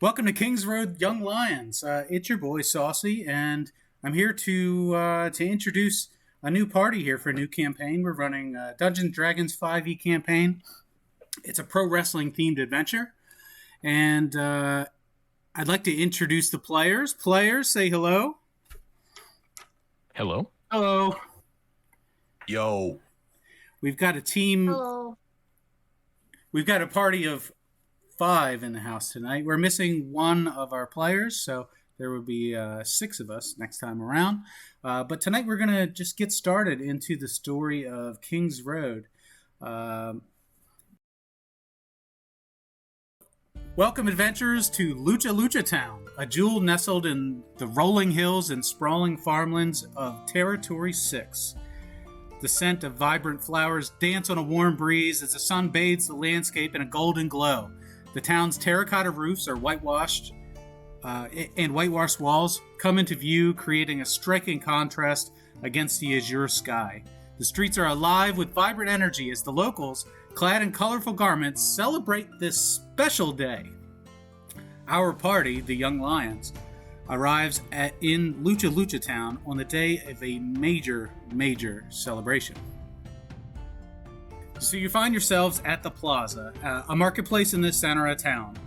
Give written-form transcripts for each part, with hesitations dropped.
Welcome to Kings Road Young Lions. It's your boy Saucey, and I'm here to introduce a new party here for a new campaign. We're running Dungeons & Dragons 5e campaign. It's a pro wrestling themed adventure, and I'd like to introduce the players. Players, say hello. Hello. Hello. Yo. We've got a team. Hello. We've got a party of 5 in the house tonight. We're missing one of our players, so there will be 6 of us next time around. But tonight we're going to just get started into the story of Kings Road. Welcome, adventurers, to Lucha Town, a jewel nestled in the rolling hills and sprawling farmlands of Territory 6. The scent of vibrant flowers dance on a warm breeze as the sun bathes the landscape in a golden glow. The town's terracotta roofs are whitewashed, and whitewashed walls come into view, creating a striking contrast against the azure sky. The streets are alive with vibrant energy as the locals, clad in colorful garments, celebrate this special day. Our party, the Young Lions, arrives in Lucha Town on the day of a major celebration. So you find yourselves at the plaza, a marketplace in the center of town.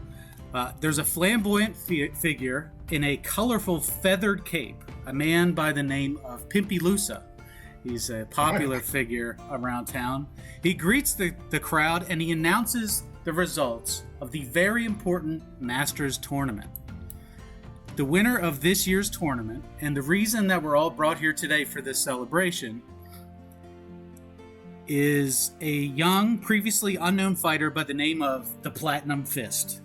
There's a flamboyant figure in a colorful feathered cape, a man by the name of Pimpy Lucha. He's a popular figure around town. He greets the crowd and he announces the results of the very important Masters Tournament. The winner of this year's tournament, and the reason that we're all brought here today for this celebration, is a young, previously unknown fighter by the name of the Platinum Fist.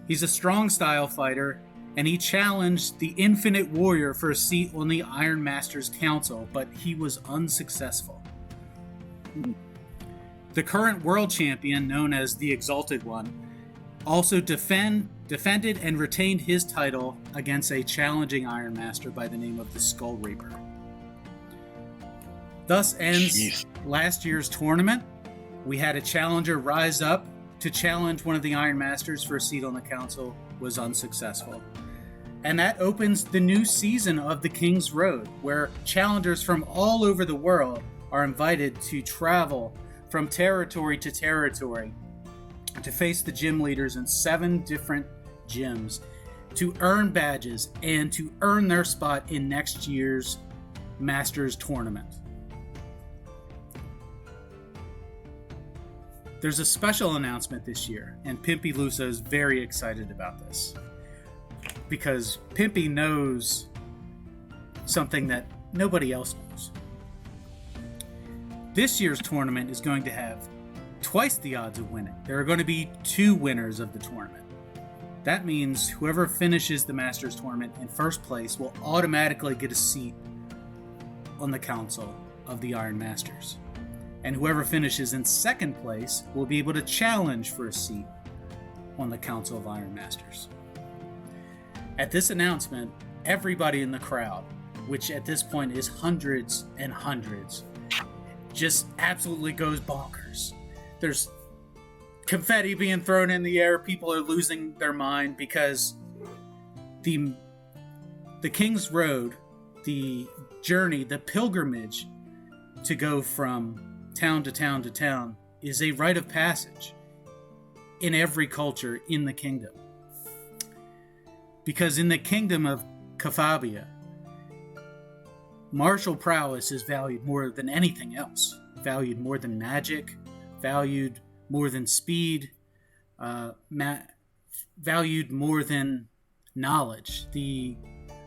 He's a strong style fighter, and he challenged the Infinite Warrior for a seat on the Iron Masters Council, but he was unsuccessful. The current world champion, known as the Exalted One, also defended and retained his title against a challenging Iron Master by the name of the Skull Reaper. Thus ends last year's tournament. We had a challenger rise up to challenge one of the Iron Masters for a seat on the council, was unsuccessful. And that opens the new season of the King's Road, where challengers from all over the world are invited to travel from territory to territory to face the gym leaders in 7 different gyms, to earn badges and to earn their spot in next year's Masters Tournament. There's a special announcement this year, and Pimpy Lucha is very excited about this, because Pimpy knows something that nobody else knows. This year's tournament is going to have twice the odds of winning. There are going to be 2 winners of the tournament. That means whoever finishes the Masters Tournament in first place will automatically get a seat on the Council of the Iron Masters. And whoever finishes in second place will be able to challenge for a seat on the Council of Iron Masters. At this announcement, everybody in the crowd, which at this point is hundreds and hundreds, just absolutely goes bonkers. There's confetti being thrown in the air. People are losing their mind because the King's Road, the journey, the pilgrimage to go from town to town to town, is a rite of passage in every culture in the kingdom. Because in the kingdom of Kafabia, martial prowess is valued more than anything else. Valued more than magic, valued more than speed, valued more than knowledge. The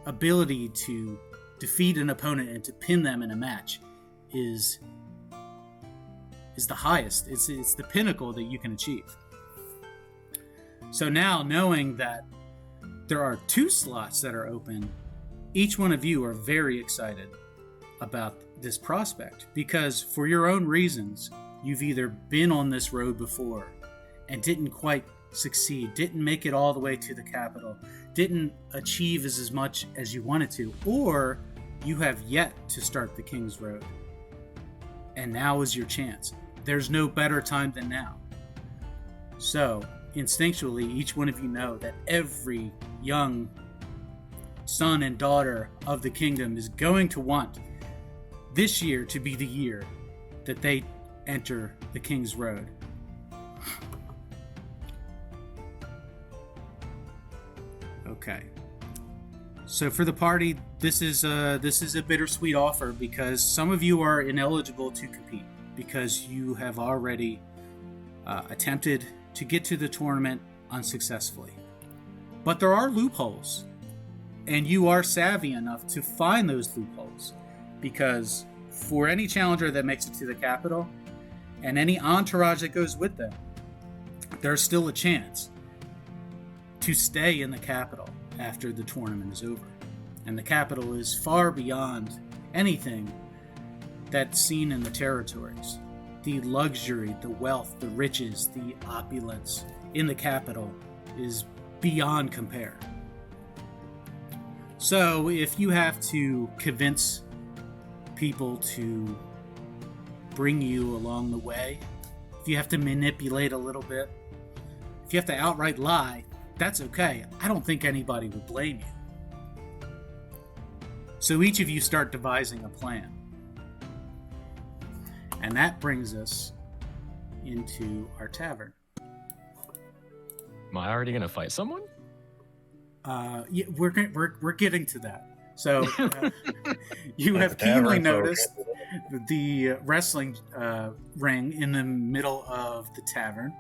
ability to defeat an opponent and to pin them in a match is the highest. It's the pinnacle that you can achieve. So now, knowing that there are 2 slots that are open, each one of you are very excited about this prospect, because for your own reasons, you've either been on this road before and didn't quite succeed, didn't make it all the way to the capital, didn't achieve as much as you wanted to, or you have yet to start the King's Road. And now is your chance. There's no better time than now. So, instinctually, each one of you know that every young son and daughter of the kingdom is going to want this year to be the year that they enter the King's Road. Okay. So for the party, this is a bittersweet offer because some of you are ineligible to compete because you have already attempted to get to the tournament unsuccessfully. But there are loopholes, and you are savvy enough to find those loopholes because for any challenger that makes it to the capital and any entourage that goes with them, there's still a chance to stay in the capital after the tournament is over. And the capital is far beyond anything that's seen in the territories. The luxury, the wealth, the riches, the opulence in the capital is beyond compare. So if you have to convince people to bring you along the way, if you have to manipulate a little bit, if you have to outright lie, that's okay. I don't think anybody would blame you. So each of you start devising a plan. And that brings us into our tavern. Am I already gonna fight someone? Yeah, we're getting to that. So you have keenly noticed the wrestling ring in the middle of the tavern.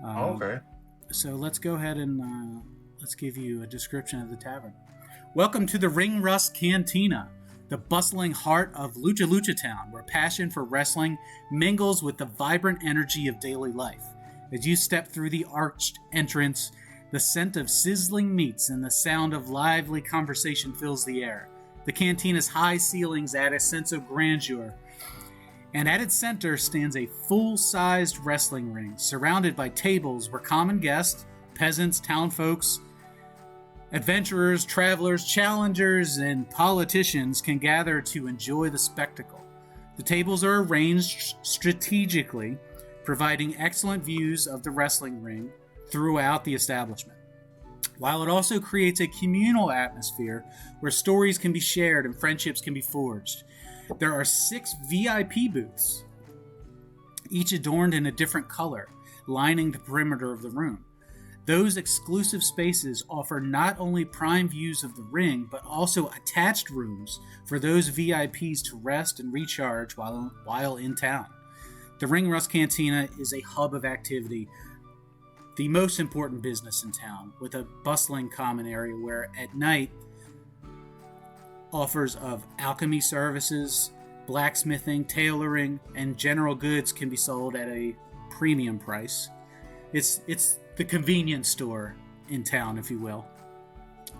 Okay. So let's go ahead and let's give you a description of the tavern. Welcome to the Ring Rust Cantina, the bustling heart of Lucha Town, where passion for wrestling mingles with the vibrant energy of daily life. As you step through the arched entrance, the scent of sizzling meats and the sound of lively conversation fills the air. The cantina's high ceilings add a sense of grandeur, and at its center stands a full-sized wrestling ring, surrounded by tables where common guests, peasants, townfolks, adventurers, travelers, challengers, and politicians can gather to enjoy the spectacle. The tables are arranged strategically, providing excellent views of the wrestling ring throughout the establishment, while it also creates a communal atmosphere where stories can be shared and friendships can be forged. There are 6 VIP booths, each adorned in a different color, lining the perimeter of the room. Those exclusive spaces offer not only prime views of the ring, but also attached rooms for those VIPs to rest and recharge while in town. The Ring Rust Cantina is a hub of activity, the most important business in town, with a bustling common area where at night offers of alchemy services, blacksmithing, tailoring, and general goods can be sold at a premium price. It's the convenience store in town, if you will.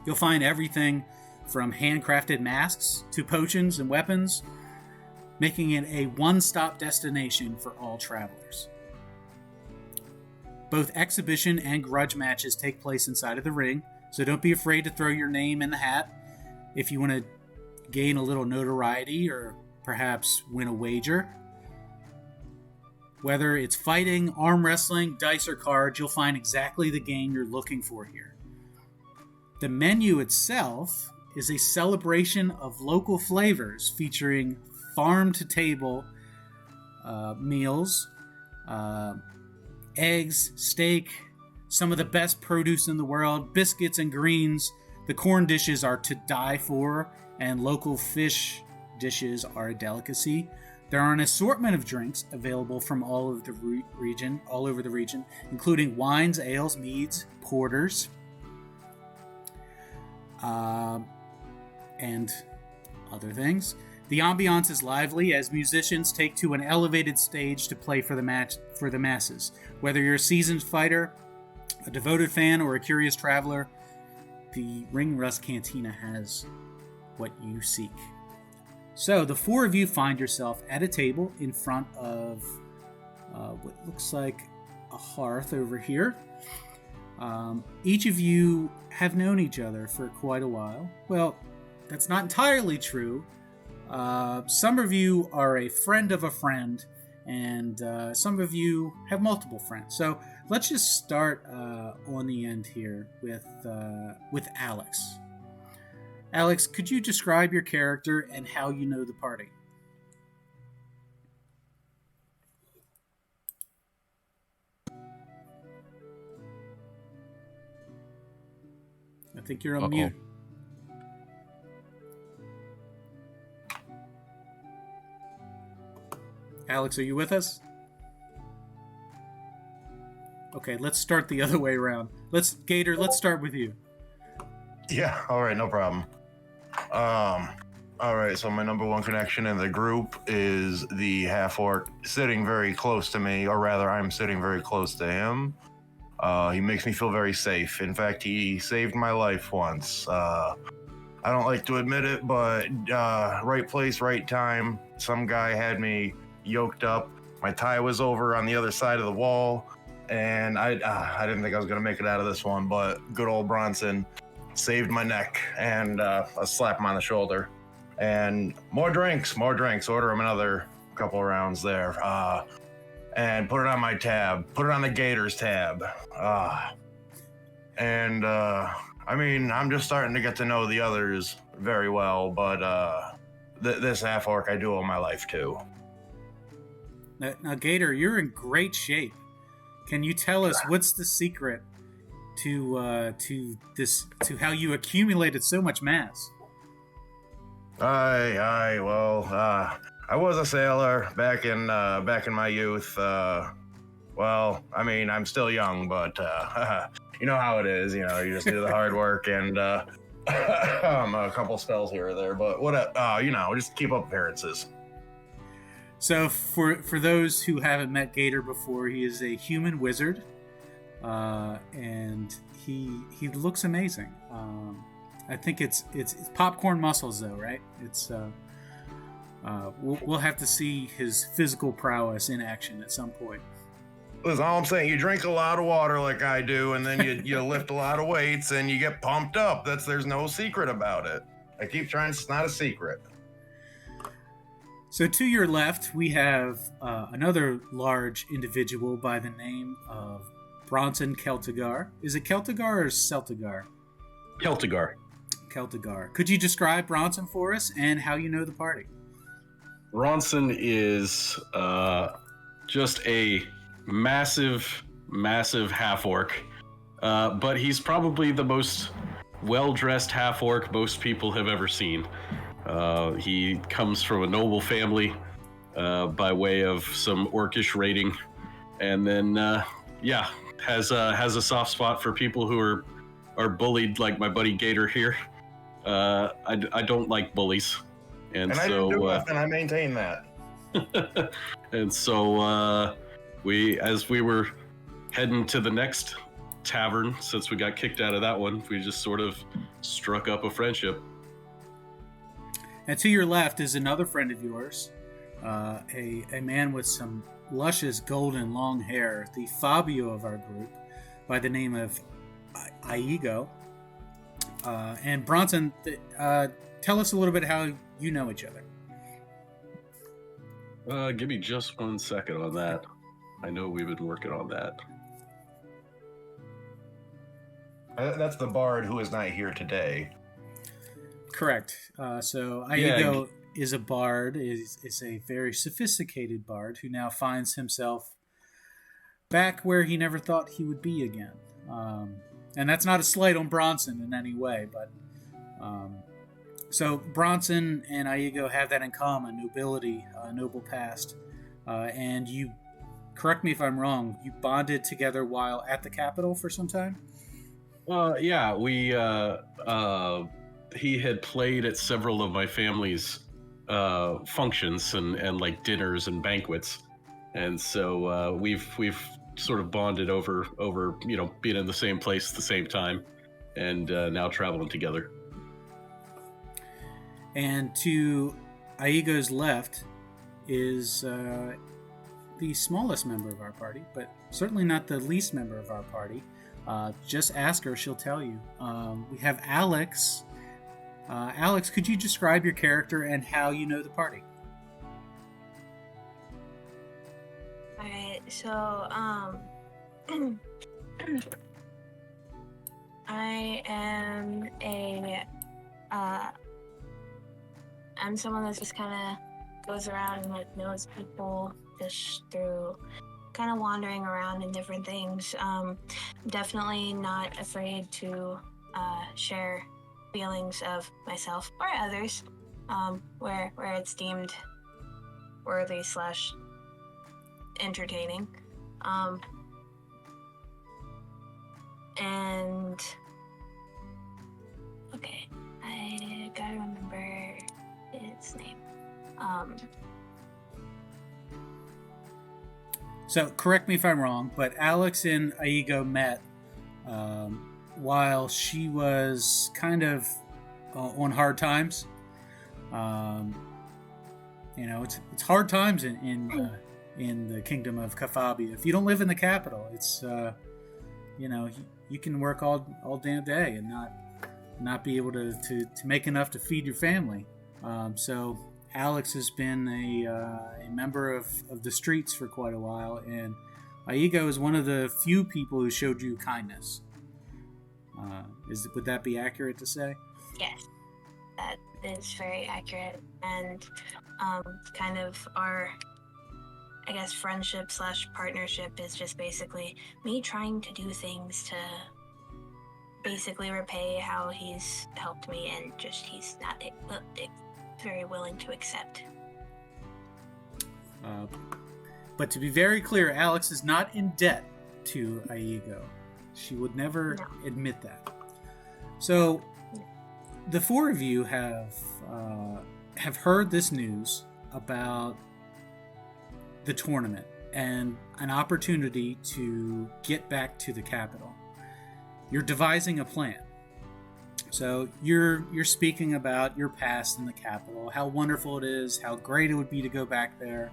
You'll find everything from handcrafted masks to potions and weapons, making it a one-stop destination for all travelers. Both exhibition and grudge matches take place inside of the ring, so don't be afraid to throw your name in the hat if you want to gain a little notoriety or perhaps win a wager. Whether it's fighting, arm wrestling, dice, or cards, you'll find exactly the game you're looking for here. The menu itself is a celebration of local flavors featuring farm-to-table meals, eggs, steak, some of the best produce in the world, biscuits and greens. The corn dishes are to die for, and local fish dishes are a delicacy. There are an assortment of drinks available from all over the region, including wines, ales, meads, porters, and other things. The ambiance is lively as musicians take to an elevated stage to play for the masses. Whether you're a seasoned fighter, a devoted fan, or a curious traveler, the Ring Rust Cantina has what you seek. So the 4 of you find yourself at a table in front of what looks like a hearth over here. Each of you have known each other for quite a while. Well, that's not entirely true. Some of you are a friend of a friend, and some of you have multiple friends. So let's just start on the end here with Alex. Alex, could you describe your character and how you know the party? I think you're on mute. Alex, are you with us? Okay, let's start the other way around. Gator, let's start with you. Yeah, all right, no problem. All right, so my number one connection in the group is the half-orc sitting very close to me, or rather, I'm sitting very close to him. He makes me feel very safe. In fact, he saved my life once. I don't like to admit it, but right place, right time. Some guy had me yoked up. My tie was over on the other side of the wall, and I didn't think I was going to make it out of this one, but good old Bronson saved my neck and a slap him on the shoulder. And more drinks. Order him another couple rounds there. And put it on my tab. Put it on the Gators tab. I mean, I'm just starting to get to know the others very well, but this half-orc I do owe my life to. Now, Gator, you're in great shape. Can you tell us what's the secret to how you accumulated so much mass? Well, I was a sailor back in my youth. Well, I mean, I'm still young, but you know how it is. You know, you just do the hard work and a couple spells here or there. But what, just keep up appearances. So for those who haven't met Gator before, he is a human wizard, and he looks amazing. I think it's popcorn muscles though, right? It's we'll have to see his physical prowess in action at some point. Listen, all I'm saying, you drink a lot of water like I do, and then you lift a lot of weights and you get pumped up. There's no secret about it. I keep trying, it's not a secret. So to your left, we have another large individual by the name of Bronson Celtigar. Is it Celtigar or Celtigar? Celtigar. Celtigar. Could you describe Bronson for us and how you know the party? Bronson is just a massive half-orc, but he's probably the most well-dressed half-orc most people have ever seen. He comes from a noble family by way of some orcish rating, and then has a soft spot for people who are bullied, like my buddy Gator here. I don't like bullies, and so I didn't do nothing. I maintain that. And so as we were heading to the next tavern, since we got kicked out of that one, we just sort of struck up a friendship. And to your left is another friend of yours, a man with some luscious golden long hair, the Fabio of our group, by the name of Aigo. And Bronson, tell us a little bit how you know each other. Give me just 1 second on that. I know we've been working on that. That's the bard who is not here today. Correct. So Aigo is a bard, is a very sophisticated bard who now finds himself back where he never thought he would be again. And that's not a slight on Bronson in any way, but so Bronson and Aigo have that in common: nobility, noble past. And you, correct me if I'm wrong, you bonded together while at the Capitol for some time? He had played at several of my family's functions and like dinners and banquets, and so we've sort of bonded over being in the same place at the same time, and now traveling together. And to Aigo's left is the smallest member of our party, but certainly not the least member of our party. Just ask her, she'll tell you. We have Alex. Alex, could you describe your character and how you know the party? Alright, so I am I'm someone that just kind of goes around and like knows people just through kind of wandering around in different things. Definitely not afraid to share feelings of myself or others, where it's deemed worthy / entertaining. And okay, I gotta remember his name. So correct me if I'm wrong, but Alex and Aigo met while she was kind of on hard times. It's hard times in the kingdom of Kafabia. If you don't live in the capital, it's you can work all damn day and not be able to make enough to feed your family. So Alex has been a member of the streets for quite a while, and Aigo is one of the few people who showed you kindness. Would that be accurate to say? Yes, that is very accurate, and kind of our, I guess, friendship / partnership is just basically me trying to do things to basically repay how he's helped me, and just he's not very willing to accept. But to be very clear, Alex is not in debt to Aigo. She would never admit that. So the four of you have heard this news about the tournament and an opportunity to get back to the capital. You're devising a plan. So you're speaking about your past in the capital, how wonderful it is, how great it would be to go back there.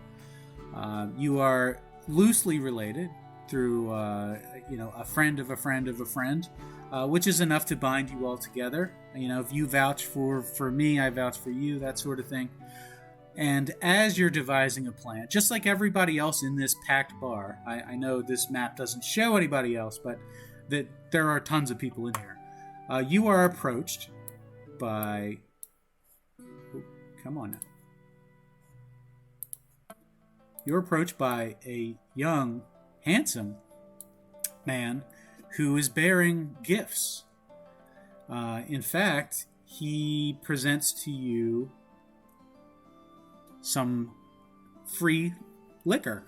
You are loosely related through a friend of a friend of a friend, which is enough to bind you all together. If you vouch for me, I vouch for you, that sort of thing. And as you're devising a plan, just like everybody else in this packed bar, I know this map doesn't show anybody else, but that there are tons of people in here. You are approached by... come on now. You're approached by a young, handsome man who is bearing gifts. In fact, he presents to you some free liquor.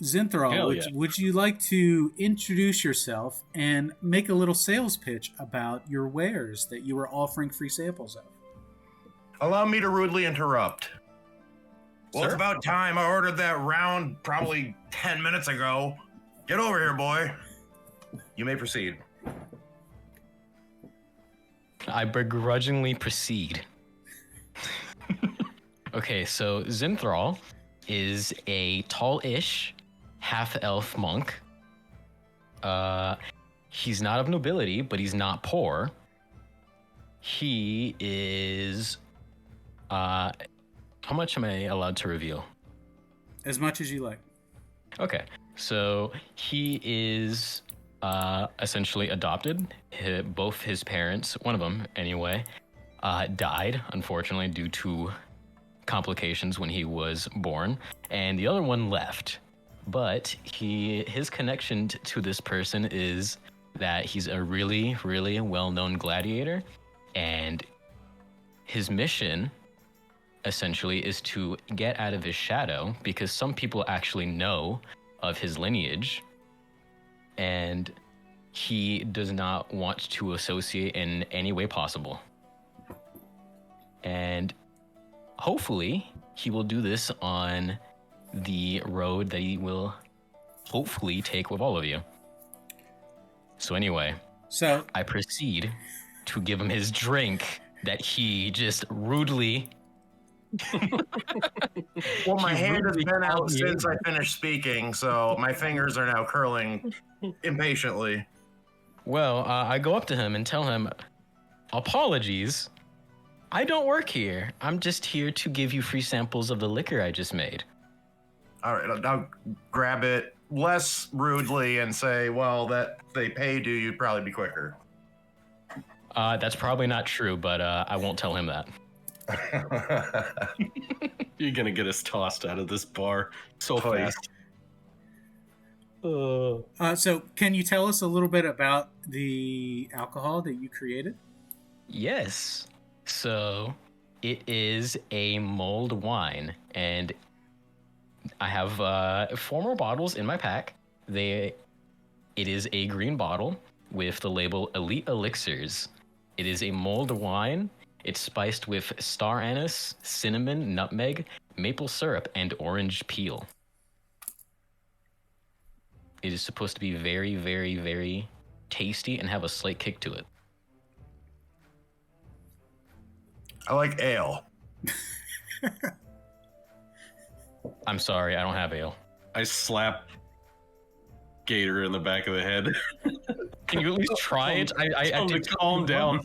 Zinthral, would you like to introduce yourself and make a little sales pitch about your wares that you are offering free samples of? Allow me to rudely interrupt. Well, Sir? It's about time. I ordered that round probably 10 minutes ago. Get over here, boy. You may proceed. I begrudgingly proceed. Okay, so Zinthral is a tall-ish half-elf monk. He's not of nobility, but he's not poor. He is... how much am I allowed to reveal? As much as you like. Okay, so he is essentially adopted. Both his parents, one of them anyway, died, unfortunately, due to complications when he was born, and the other one left. But his connection to this person is that he's a really, really well-known gladiator, and his mission essentially is to get out of his shadow, because some people actually know of his lineage, and he does not want to associate in any way possible. And hopefully he will do this on the road that he will hopefully take with all of you. So anyway, I proceed to give him his drink that he just rudely... Well, my hand has been out since I finished speaking, so my fingers are now curling impatiently. Well, I go up to him and tell him, apologies, I don't work here. I'm just here to give you free samples of the liquor I just made. All right, I'll grab it less rudely and say, well, that they paid you, you'd probably be quicker. That's probably not true, but I won't tell him that. You're gonna get us tossed out of this bar so Please. fast. So, can you tell us a little bit about the alcohol that you created? Yes. So it is a mulled wine, and I have 4 more bottles in my pack. It is a green bottle with the label Elite Elixirs. It is a mulled wine. It's spiced with star anise, cinnamon, nutmeg, maple syrup, and orange peel. It is supposed to be very, very, very tasty and have a slight kick to it. I like ale. I'm sorry, I don't have ale. I slap Gator in the back of the head. Can you at least try it? I Tell him did to calm down.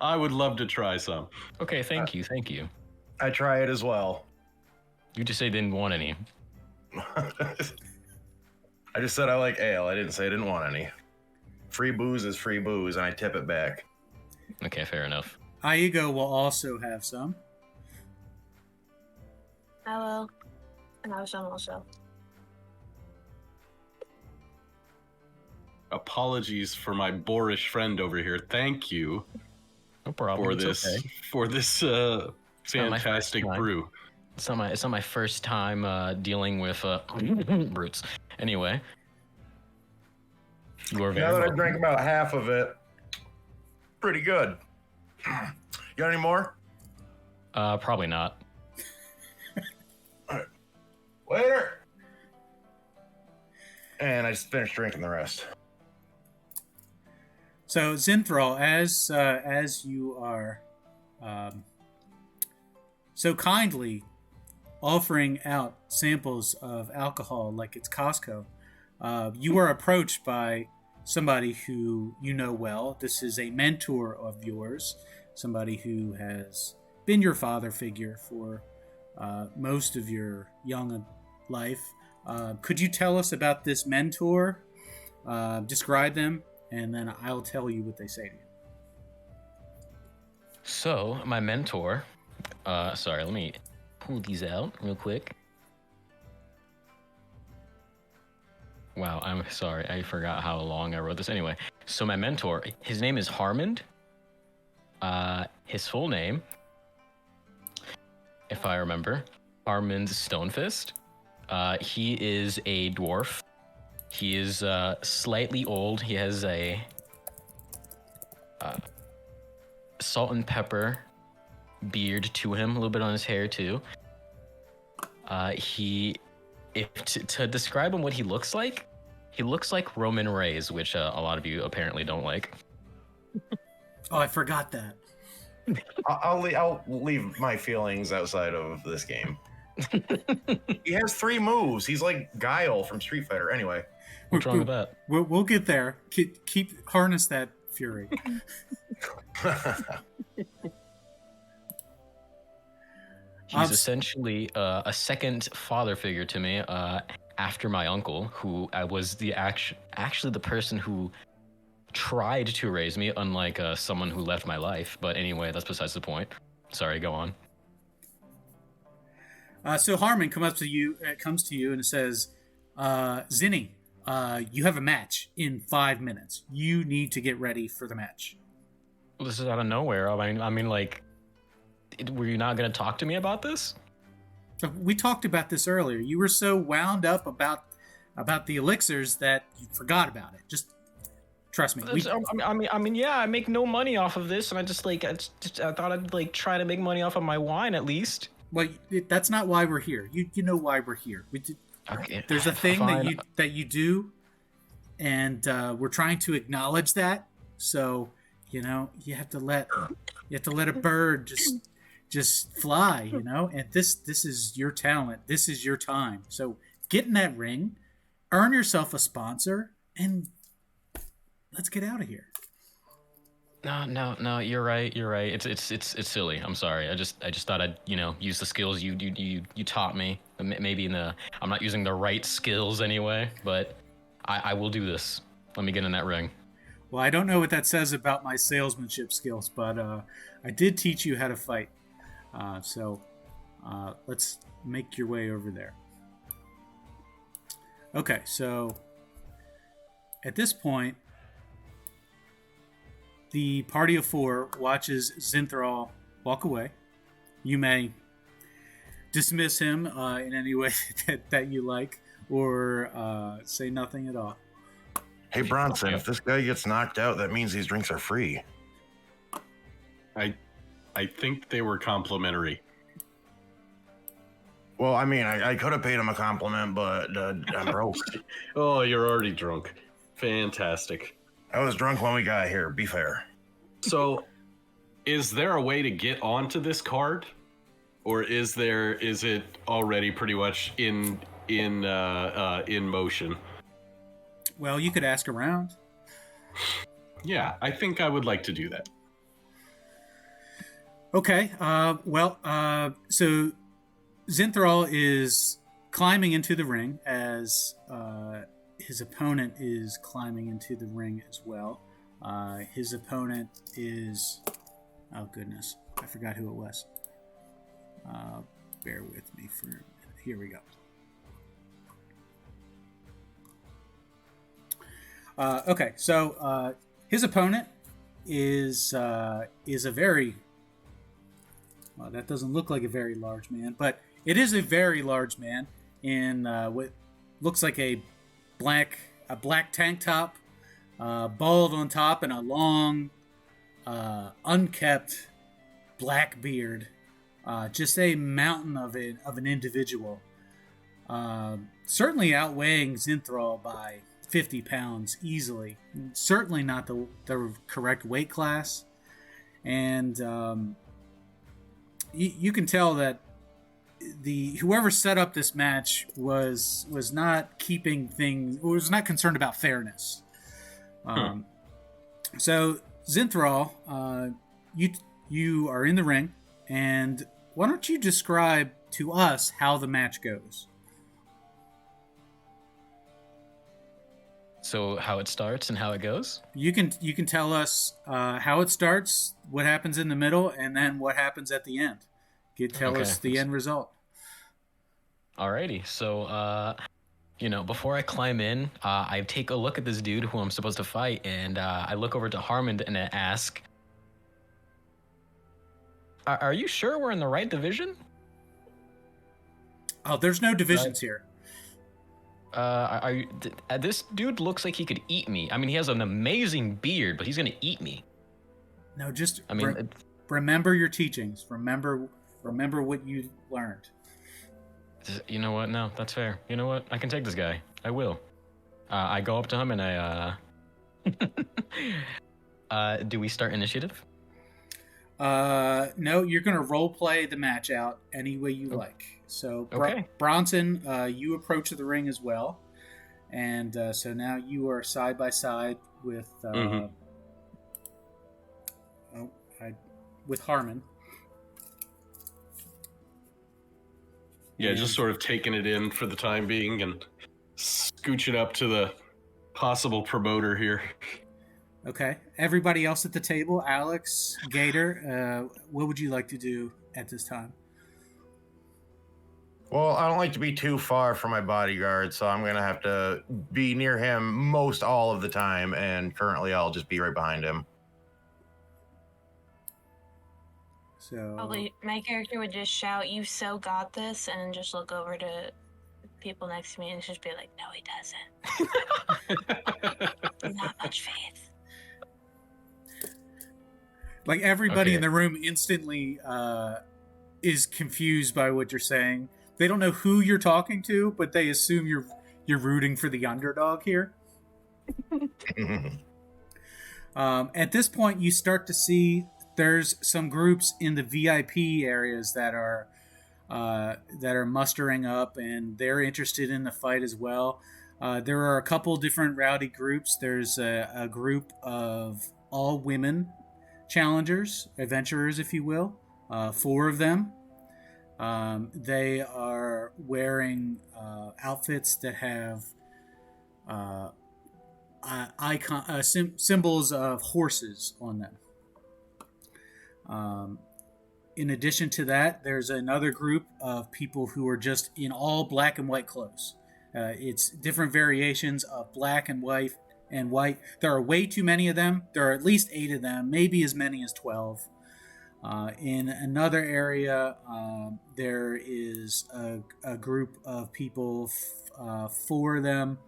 I would love to try some. Okay, thank you. I try it as well. You just say didn't want any. I just said I like ale. I didn't say I didn't want any. Free booze is free booze, and I tip it back. Okay, fair enough. Aigo will also have some. I will. And I will some also. Apologies for my boorish friend over here. Thank you No problem. for it's this okay. Fantastic not my first time. brew. It's not my first time dealing with brutes. Anyway, you are very Now that I welcome. drank about half of it, pretty good. Got any more? Probably not. Later. And I just finished drinking the rest. So, Zinthral, as you are so kindly offering out samples of alcohol like it's Costco, you were approached by somebody who you know well. This is a mentor of yours, somebody who has been your father figure for most of your young life. Could you tell us about this mentor? Describe them, and then I'll tell you what they say to you. So, my mentor, sorry, let me pull these out real quick. Wow, I'm sorry, I forgot how long I wrote this. Anyway, so my mentor, his name is Harmond. His full name, if I remember, Harmond Stonefist. He is a dwarf. He is slightly old. He has a salt and pepper beard to him, a little bit on his hair too. To describe him what he looks like Roman Reigns, which a lot of you apparently don't like. Oh, I forgot that. I'll leave my feelings outside of this game. He has 3 moves. He's like Guile from Street Fighter. Anyway. What's wrong with that? We'll get there. Keep harness that fury. He's essentially a second father figure to me, after my uncle, who was actually the person who tried to raise me, unlike someone who left my life. But anyway, that's besides the point. Sorry, go on. So Harmon comes to you and says, Zinni, you have a match in 5 minutes. You need to get ready for the match. Well, this is out of nowhere. I mean, like, were you not going to talk to me about this? We talked about this earlier. You were so wound up about the elixirs that you forgot about it. Just trust me. I mean, yeah, I make no money off of this, and I thought I'd try to make money off of my wine at least. Well, that's not why we're here. You know why we're here. Okay. There's a thing Fine. that you do, and we're trying to acknowledge that. So you have to let a bird just fly. And this is your talent. This is your time. So get in that ring, earn yourself a sponsor, and let's get out of here. No. You're right. It's silly. I'm sorry. I just thought I'd use the skills you taught me. Maybe I'm not using the right skills anyway, but I will do this. Let me get in that ring. Well, I don't know what that says about my salesmanship skills, but I did teach you how to fight. So let's make your way over there. Okay, so at this point, the party of 4 watches Zinthral walk away. You may dismiss him in any way that you like, or say nothing at all. Hey, Bronson, if this guy gets knocked out, that means these drinks are free. I think they were complimentary. Well, I mean, I could have paid him a compliment, but I'm broke. Oh, you're already drunk. Fantastic. I was drunk when we got here, be fair. So, is there a way to get onto this card? Or is it already pretty much in motion? Well, you could ask around. Yeah, I think I would like to do that. Okay. So Zinthral is climbing into the ring as his opponent is climbing into the ring as well. His opponent is... Oh, goodness. I forgot who it was. Bear with me for a minute. Here we go. Okay, so his opponent is a very... Well, that doesn't look like a very large man, but it is a very large man in what looks like a black tank top, bald on top, and a long, unkept black beard. Just a mountain of an individual. Certainly outweighing Zinthral by 50 pounds easily. Certainly not the correct weight class. And you can tell that whoever set up this match was not keeping things, was not concerned about fairness. So Zinthral, you are in the ring, and why don't you describe to us how the match goes? So how it starts and how it goes? You can tell us how it starts, what happens in the middle, and then what happens at the end. Tell us the end result. Alrighty. So, before I climb in, I take a look at this dude who I'm supposed to fight, and I look over to Harmon and I ask, "Are you sure we're in the right division?" Oh, there's no divisions here. This dude looks like he could eat me. I mean, he has an amazing beard, but he's gonna eat me. No, just remember your teachings. Remember what you learned. You know what? No, that's fair. You know what? I can take this guy. I will. I go up to him and I do we start initiative? No, you're gonna role play the match out any way you like. So Bronson, you approach the ring as well, and so now you are side by side with with Harmon. Yeah, just sort of taking it in for the time being and scooching up to the possible promoter here. Okay. Everybody else at the table, Alex, Gator, what would you like to do at this time? Well, I don't like to be too far from my bodyguard, so I'm going to have to be near him most all of the time, and currently I'll just be right behind him. So probably my character would just shout, "You so got this," and then just look over to people next to me and just be like, "No, he doesn't." Not much faith. Like everybody in the room instantly is confused by what you're saying. They don't know who you're talking to, but they assume you're rooting for the underdog here. At this point, you start to see there's some groups in the VIP areas that are mustering up, and they're interested in the fight as well. There are a couple different rowdy groups. There's a group of all women challengers, adventurers, if you will. 4 of them. They are wearing outfits that have symbols of horses on them. In addition to that, there's another group of people who are just in all black and white clothes. It's different variations of black and white. There are way too many of them. There are at least 8 of them, maybe as many as 12. In another area, there is a group of people, 4 of them,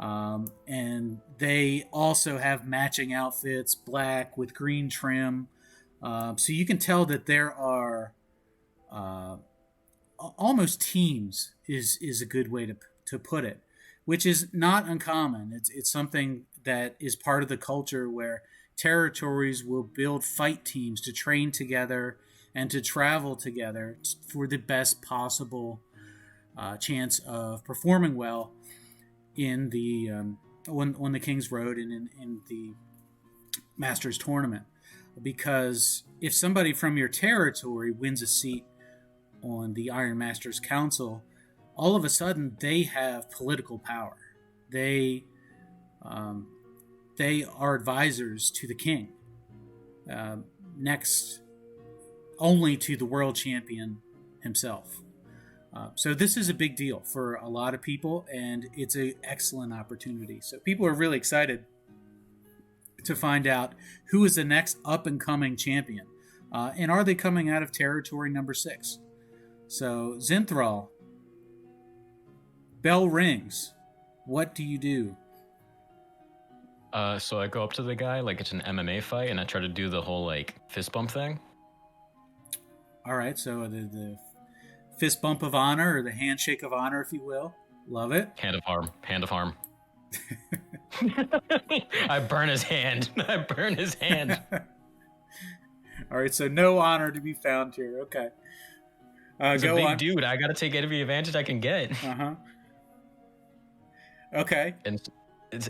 and they also have matching outfits, black with green trim. So you can tell that there are almost teams is a good way to put it, which is not uncommon. It's something that is part of the culture where territories will build fight teams to train together and to travel together for the best possible chance of performing well in the on the King's Road and in the Masters tournament. Because if somebody from your territory wins a seat on the Iron Masters Council, all of a sudden they have political power. They are advisors to the king, next only to the world champion himself. So this is a big deal for a lot of people, and it's an excellent opportunity. So people are really excited to find out who is the next up-and-coming champion. And are they coming out of territory number 6? So, Zinthral, bell rings. What do you do? So I go up to the guy like it's an MMA fight, and I try to do the whole like fist bump thing. All right, so the fist bump of honor, or the handshake of honor, if you will. Love it. Hand of harm. Hand of harm. I burn his hand. I burn his hand. All right, so no honor to be found here. Okay. He's go a big on. dude. I gotta take every advantage I can get. Uh-huh. Okay. And it's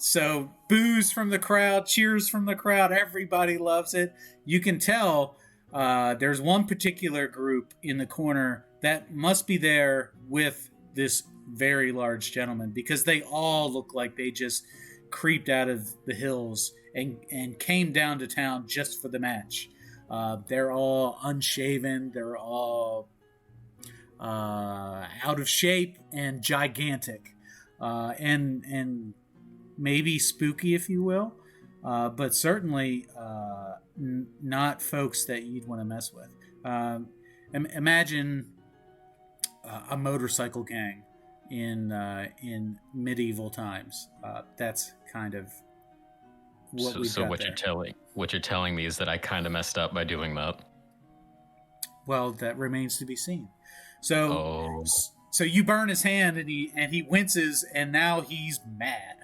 So boos from the crowd, cheers from the crowd. Everybody loves it. You can tell there's one particular group in the corner that must be there with this very large gentleman, because they all look like they just creeped out of the hills and came down to town just for the match. They're all unshaven. They're all out of shape and gigantic, and maybe spooky, if you will, but certainly not folks that you'd want to mess with. Imagine a motorcycle gang in medieval times. That's kind of what we've got there. What you're telling me is that I kind of messed up by doing that. Well, that remains to be seen. So you burn his hand, and he winces, and now he's mad.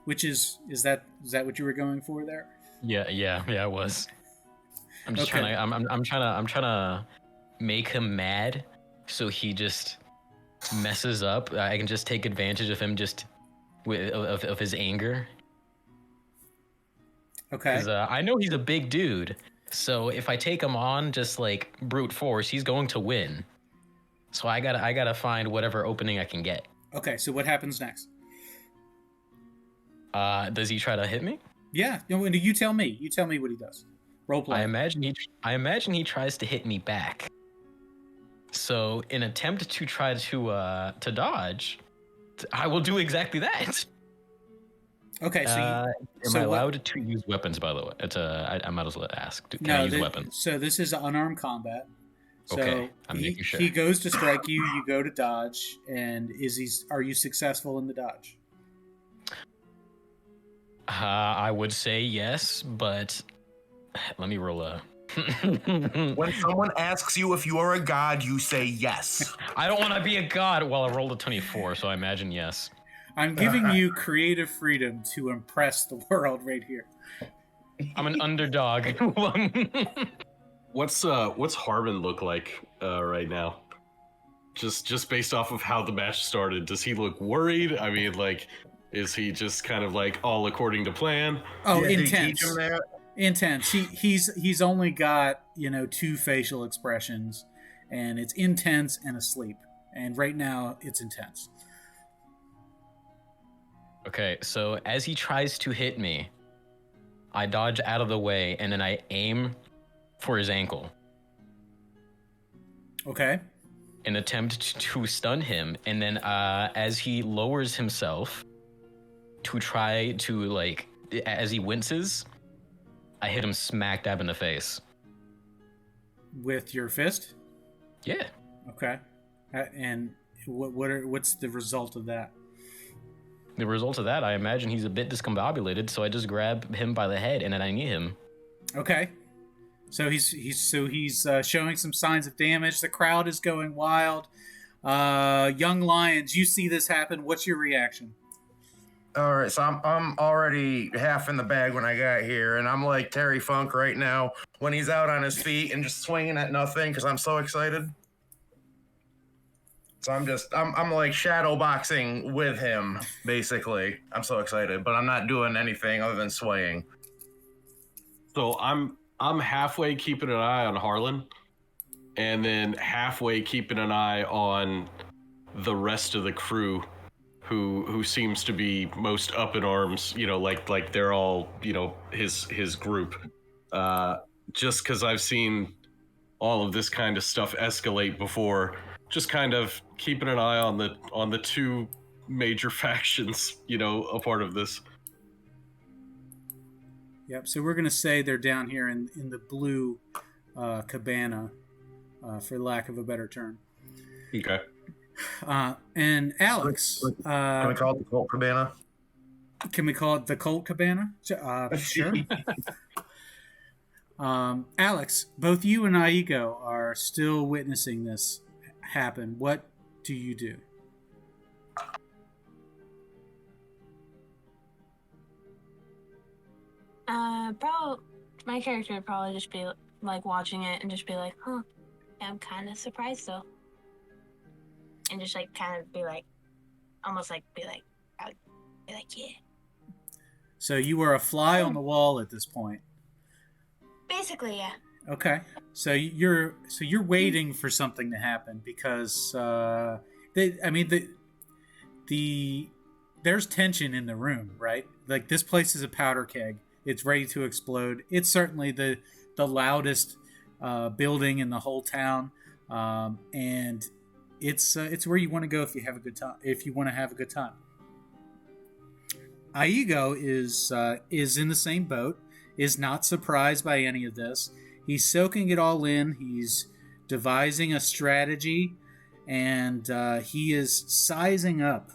Which is that what you were going for there? Yeah, I was. I'm just Okay. I'm trying to make him mad, so he just messes up. I can just take advantage of him of his anger. Okay. Because I know he's a big dude, so if I take him on just like brute force, he's going to win. So I gotta find whatever opening I can get. Okay, so what happens next? Does he try to hit me? Yeah, you tell me. You tell me what he does. Role play. I imagine he tries to hit me back. So, in attempt to try to dodge, I will do exactly that. Okay, so am I allowed to use weapons? By the way, I might as well ask. Can I use weapons? So this is unarmed combat. So okay, I'm making sure. He goes to strike you. You go to dodge, and are you successful in the dodge? I would say yes, but let me roll a. When someone asks you if you are a god, you say yes. I don't want to be a god. Well, I rolled a 24, so I imagine yes. I'm giving you creative freedom to impress the world right here. I'm an underdog. What's Harbin look like right now? Just based off of how the match started, does he look worried? I mean, like, is he just kind of like all according to plan? Oh, Did you intense. teach him that? Intense. He's only got, two facial expressions, and it's intense and asleep. And right now, it's intense. Okay, so as he tries to hit me, I dodge out of the way and then I aim for his ankle. Okay. An attempt to stun him, and then as he lowers himself to try to, as he winces, I hit him smack dab in the face. With your fist? Yeah. Okay. And what's the result of that? The result of that, I imagine he's a bit discombobulated, so I just grab him by the head and then I knee him. Okay. So he's showing some signs of damage. The crowd is going wild. Young Lions, you see this happen. What's your reaction? All right, so I'm already half in the bag when I got here, and I'm like Terry Funk right now when he's out on his feet and just swinging at nothing because I'm so excited. So I'm like shadow boxing with him, basically. I'm so excited, but I'm not doing anything other than swaying. So I'm halfway keeping an eye on Harlan, and then halfway keeping an eye on the rest of the crew, who seems to be most up in arms. Like they're all his group. Just because I've seen all of this kind of stuff escalate before, just kind of keeping an eye on the two major factions, a part of this. Yep, so we're going to say they're down here in the blue cabana, for lack of a better term. Okay. And Alex... Can we call it the Colt Cabana? Can we call it the Colt Cabana? Sure. Alex, both you and Aigo are still witnessing this happen. What do you do? Probably my character would probably just be like watching it and just be like, "Huh, yeah, I'm kind of surprised though," and just like kind of be like, almost like be like, yeah. So you are a fly on the wall at this point. Basically, yeah. Okay, so you're waiting for something to happen because there's tension in the room, right? Like this place is a powder keg. It's ready to explode. It's certainly the loudest building in the whole town, and it's where you want to go if you have a good time. If you want to have a good time. Aigo is in the same boat. Is not surprised by any of this. He's soaking it all in. He's devising a strategy, and he is sizing up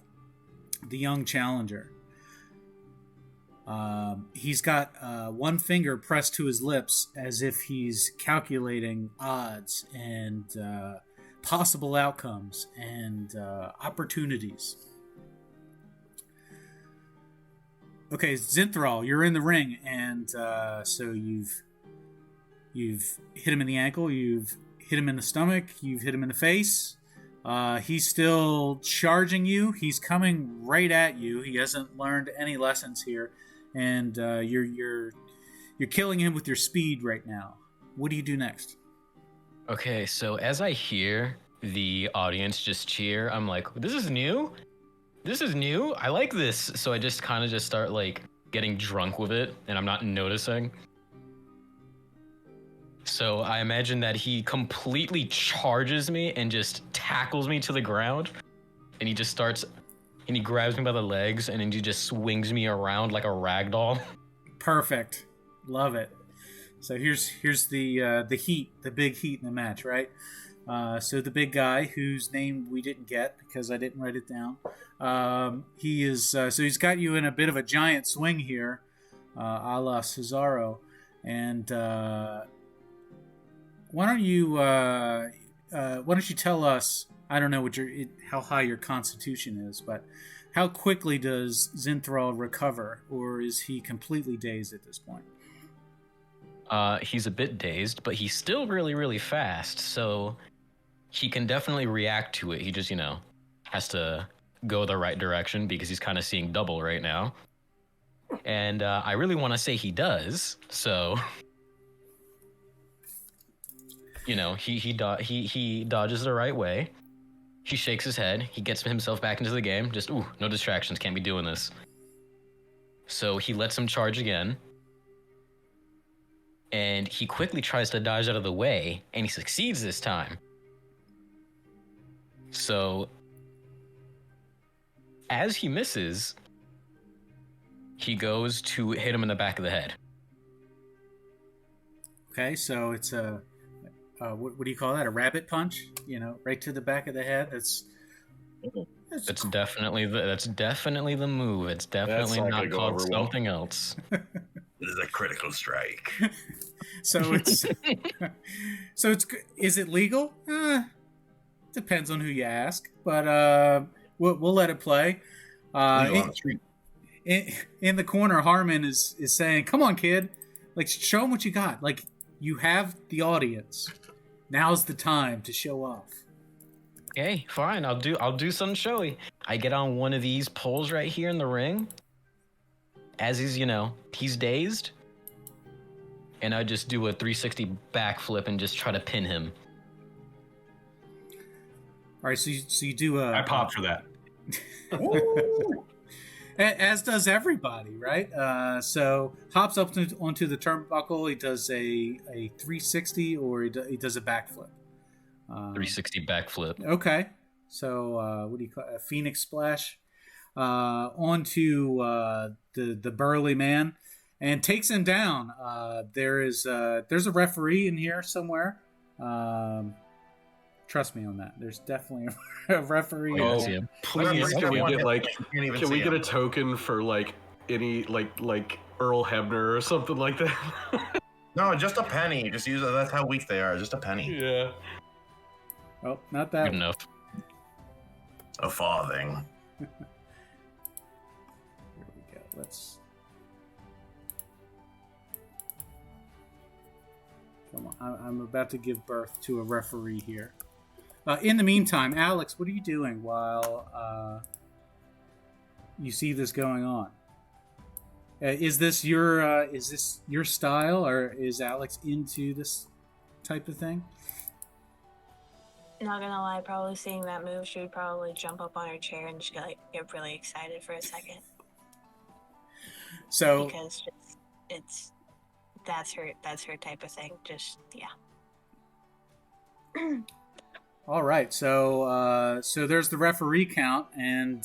the young challenger. He's got one finger pressed to his lips as if he's calculating odds and possible outcomes and opportunities. Okay, Zinthral, you're in the ring, and so you've hit him in the ankle, you've hit him in the stomach, you've hit him in the face. He's still charging you. He's coming right at you. He hasn't learned any lessons here, and you're killing him with your speed right now. What do you do next? Okay, so as I hear the audience just cheer, I'm like, this is new? This is new? I like this. So I just kind of start getting drunk with it, and I'm not noticing. So I imagine that he completely charges me and just tackles me to the ground. And he just starts, and he grabs me by the legs, and then he just swings me around like a rag doll. Perfect. Love it. So here's the heat, the big heat in the match, right? So the big guy, whose name we didn't get because I didn't write it down, he is. So he's got you in a bit of a giant swing here, a la Cesaro, and why don't you tell us? I don't know how high your constitution is, but how quickly does Zinthral recover, or is he completely dazed at this point? He's a bit dazed, but he's still really, really fast, so he can definitely react to it. He just, has to go the right direction because he's kind of seeing double right now. And I really want to say he does. So, you know, he dodges the right way. He shakes his head. He gets himself back into the game. Just, ooh, no distractions. Can't be doing this. So he lets him charge again. And he quickly tries to dodge out of the way. And he succeeds this time. So, as he misses, he goes to hit him in the back of the head. Okay, so it's a what do you call that? A rabbit punch? You know, right to the back of the head. That's definitely the move. It's definitely not not gonna go called over well. something else. This is a critical strike. so it's is it legal? Depends on who you ask, but we'll let it play. Legal on the street. In the corner, Harmon is saying, "Come on, kid! Like, show them what you got. Like, you have the audience. Now's the time to show off." Okay, fine. I'll do something showy. I get on one of these poles right here in the ring. As he's dazed, and I just do a 360 backflip and just try to pin him. All right, so you do a. I pop for that. As does everybody, right? So hops up onto the turnbuckle. He does a 360, or he does a backflip. 360 backflip. Okay, so what do you call it? A Phoenix splash onto the burly man and takes him down. There's a referee in here somewhere. Trust me on that. There's definitely a referee. Oh, in there. please, can we get get a token for like any like Earl Hebner or something like that? No, just a penny. Just use it. That's how weak they are. Just a penny. Yeah. Oh, not that. Good enough. A farthing. Here we go. Let's. Come on. I'm about to give birth to a referee here. In the meantime, Alex, what are you doing while you see this going on? Is this your style, or is Alex into this type of thing? Not gonna lie, probably seeing that move, she would probably jump up on her chair and just get really excited for a second. So Because that's her type of thing. Just yeah. all right, so there's the referee count, and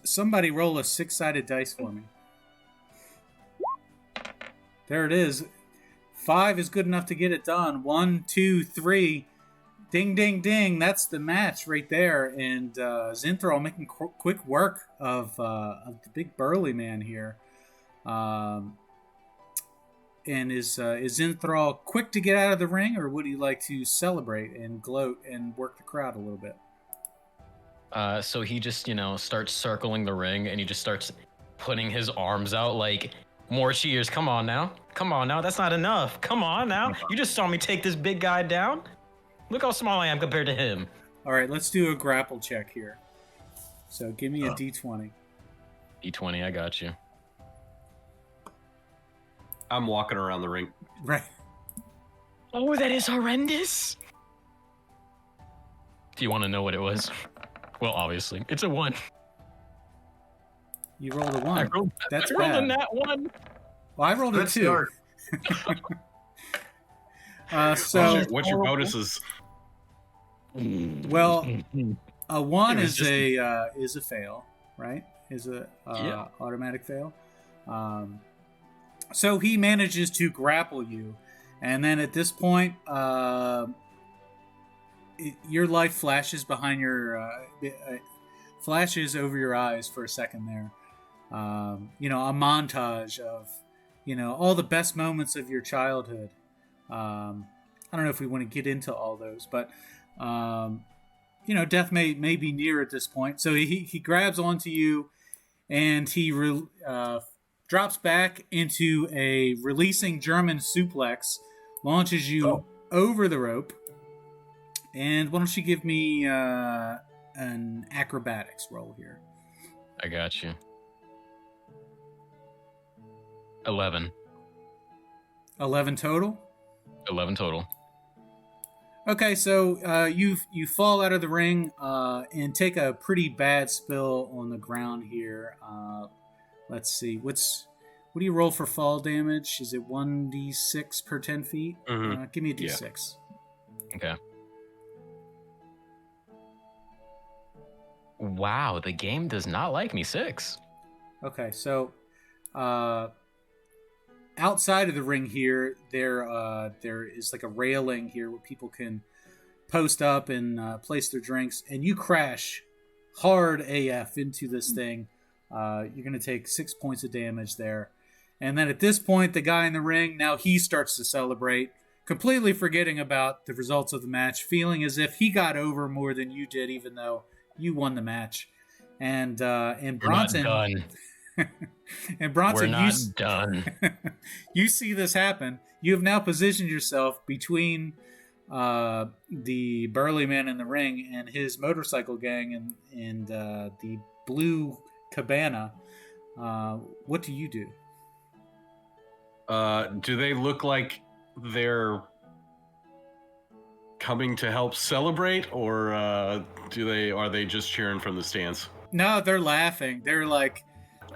somebody roll a 6-sided dice for me. There it is. 5 is good enough to get it done. 1, 2, 3. Ding, ding, ding. That's the match right there. And Zinthral making quick work of the big burly man here. And is Zinthral quick to get out of the ring, or would he like to celebrate and gloat and work the crowd a little bit? So he just, starts circling the ring, and he just starts putting his arms out like, more cheers. Come on now. That's not enough. Come on now. You just saw me take this big guy down. Look how small I am compared to him. All right, let's do a grapple check here. So give me a D20. D20, I got you. I'm walking around the ring. Right. Oh, that is horrendous. Do you want to know what it was? Well, obviously, it's a 1. You rolled a 1. That's I rolled bad. a nat 1. Well, I rolled a Good 2. start. So What's your bonuses? well, a 1 is a fail, right? Is a automatic fail. So he manages to grapple you, and then at this point, your life flashes behind your flashes over your eyes for a second there. A montage of all the best moments of your childhood. I don't know if we want to get into all those, but death may be near at this point. So he grabs onto you, and he drops back into a releasing German suplex, launches you over the rope. And why don't you give me an acrobatics roll here? I got you. 11. 11 total. 11 total. Okay, so you fall out of the ring and take a pretty bad spill on the ground here. Let's see, what do you roll for fall damage? Is it 1d6 per 10 feet? Mm-hmm. Give me a d6. Okay. Wow, the game does not like me. 6. Okay, so outside of the ring here, there is like a railing here where people can post up and place their drinks, and you crash hard AF into this thing. You're going to take 6 points of damage there. And then at this point, the guy in the ring, now he starts to celebrate, completely forgetting about the results of the match, feeling as if he got over more than you did, even though you won the match. And Bronson... We're not done. And Bronson, We're not done. You see this happen. You have now positioned yourself between the burly man in the ring and his motorcycle gang and the blue cabana. What do you do? Do they look like they're coming to help celebrate, or are they just cheering from the stands? No, they're laughing. They're like,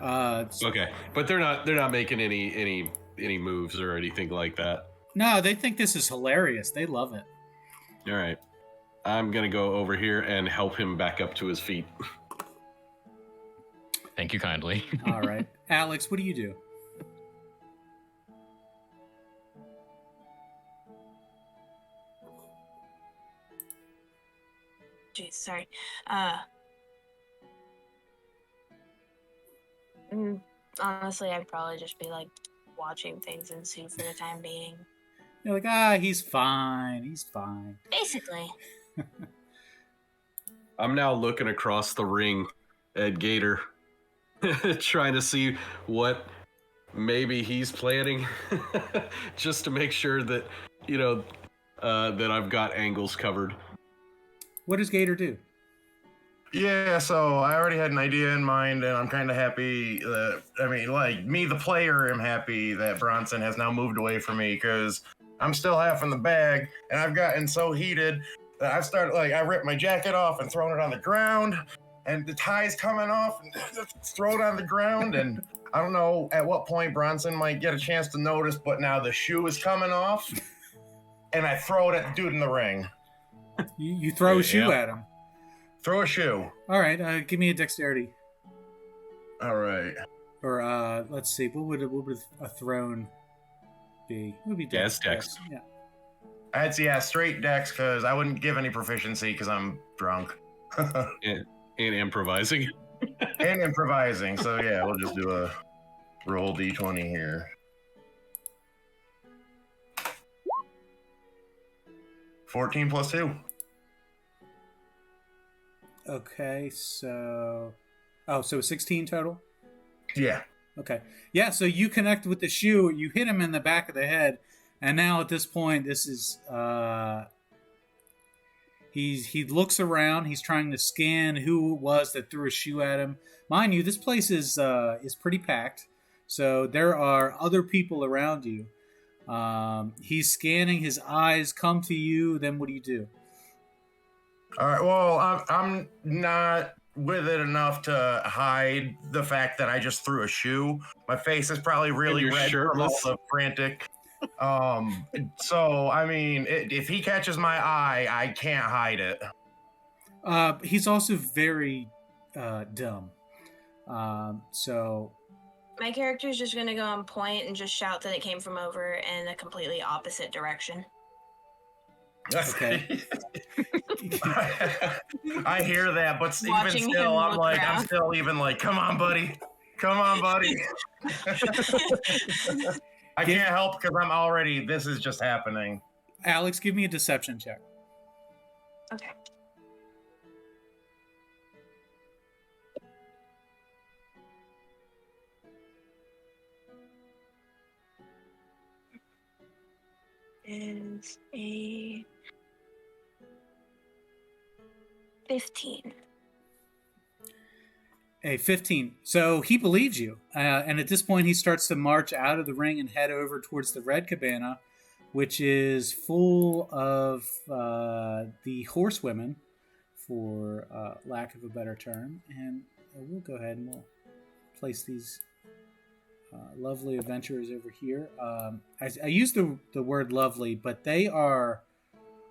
okay, but they're not making any moves or anything like that. No, they think this is hilarious. They love it. All right, I'm gonna go over here and help him back up to his feet. Thank you kindly. All right, Alex, what do you do? Jeez, sorry. Honestly, I'd probably just be like watching things ensue for the time being. You're like, he's fine. He's fine. Basically. I'm now looking across the ring at Gator, trying to see what maybe he's planning, just to make sure that, that I've got angles covered. What does Gator do? Yeah, so I already had an idea in mind, and I'm kind of happy that, me, the player, am happy that Bronson has now moved away from me, because I'm still half in the bag, and I've gotten so heated that I've started, I ripped my jacket off and thrown it on the ground, and the tie's coming off, and just throw it on the ground, and I don't know at what point Bronson might get a chance to notice, but now the shoe is coming off, and I throw it at the dude in the ring. You throw a shoe at him. Throw a shoe. All right, give me a dexterity. All right. Or let's see, what would a thrown be? It would be dex. Dex. Yeah. I'd straight dex, because I wouldn't give any proficiency because I'm drunk. and improvising. And improvising. So yeah, we'll just do a roll d20 here. 14 plus 2. Okay, so 16 total? Yeah. Okay. Yeah, so you connect with the shoe, you hit him in the back of the head, and now at this point, this is he looks around, he's trying to scan who it was that threw a shoe at him. Mind you, this place is pretty packed, so there are other people around you. He's scanning, his eyes come to you, then what do you do? All right, well, I'm not with it enough to hide the fact that I just threw a shoe. My face is probably really red from all the frantic. So, if he catches my eye, I can't hide it. He's also very dumb. So... My character's just going to go on point and just shout that it came from over in a completely opposite direction. Okay. I hear that, but even still, I'm still even like, come on, buddy. Come on, buddy. I can't help because this is just happening. Alex, give me a deception check. Okay. Is a 15. A 15. So he believes you. And at this point, he starts to march out of the ring and head over towards the red cabana, which is full of the horsewomen, for lack of a better term. And we'll go ahead and we'll place these lovely adventurers over here. I use the word lovely, but they are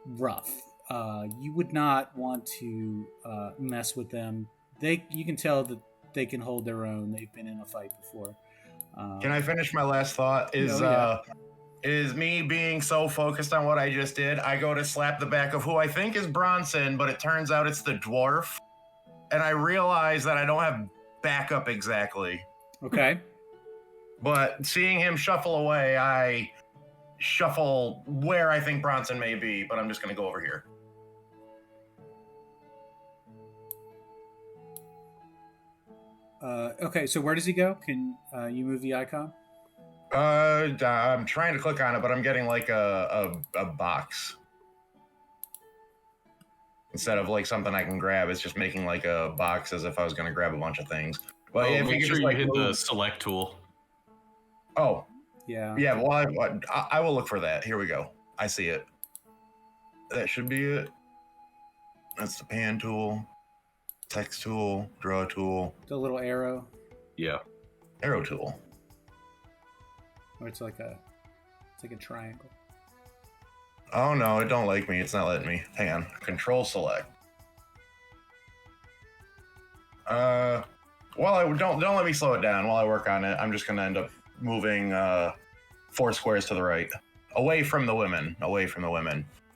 rough. You would not want to mess with them. You can tell that they can hold their own. They've been in a fight before. Can I finish my last thought? Is me being so focused on what I just did, I go to slap the back of who I think is Bronson, but it turns out it's the dwarf. And I realize that I don't have backup exactly. Okay. But seeing him shuffle away, I shuffle where I think Bronson may be, but I'm just going to go over here. Okay, so where does he go? Can you move the icon? I'm trying to click on it, but I'm getting like a box. Instead of like something I can grab, it's just making like a box as if I was going to grab a bunch of things. But if make you sure just you like hit move... the select tool. Oh. Yeah. Yeah, well, I will look for that. Here we go. I see it. That should be it. That's the pan tool, text tool, draw tool. The little arrow. Yeah. Arrow tool. Or it's like a triangle. Oh no, it don't like me. It's not letting me. Hang on. Control select. Well, don't let me slow it down while I work on it. I'm just gonna end up moving 4 squares to the right, away from the women,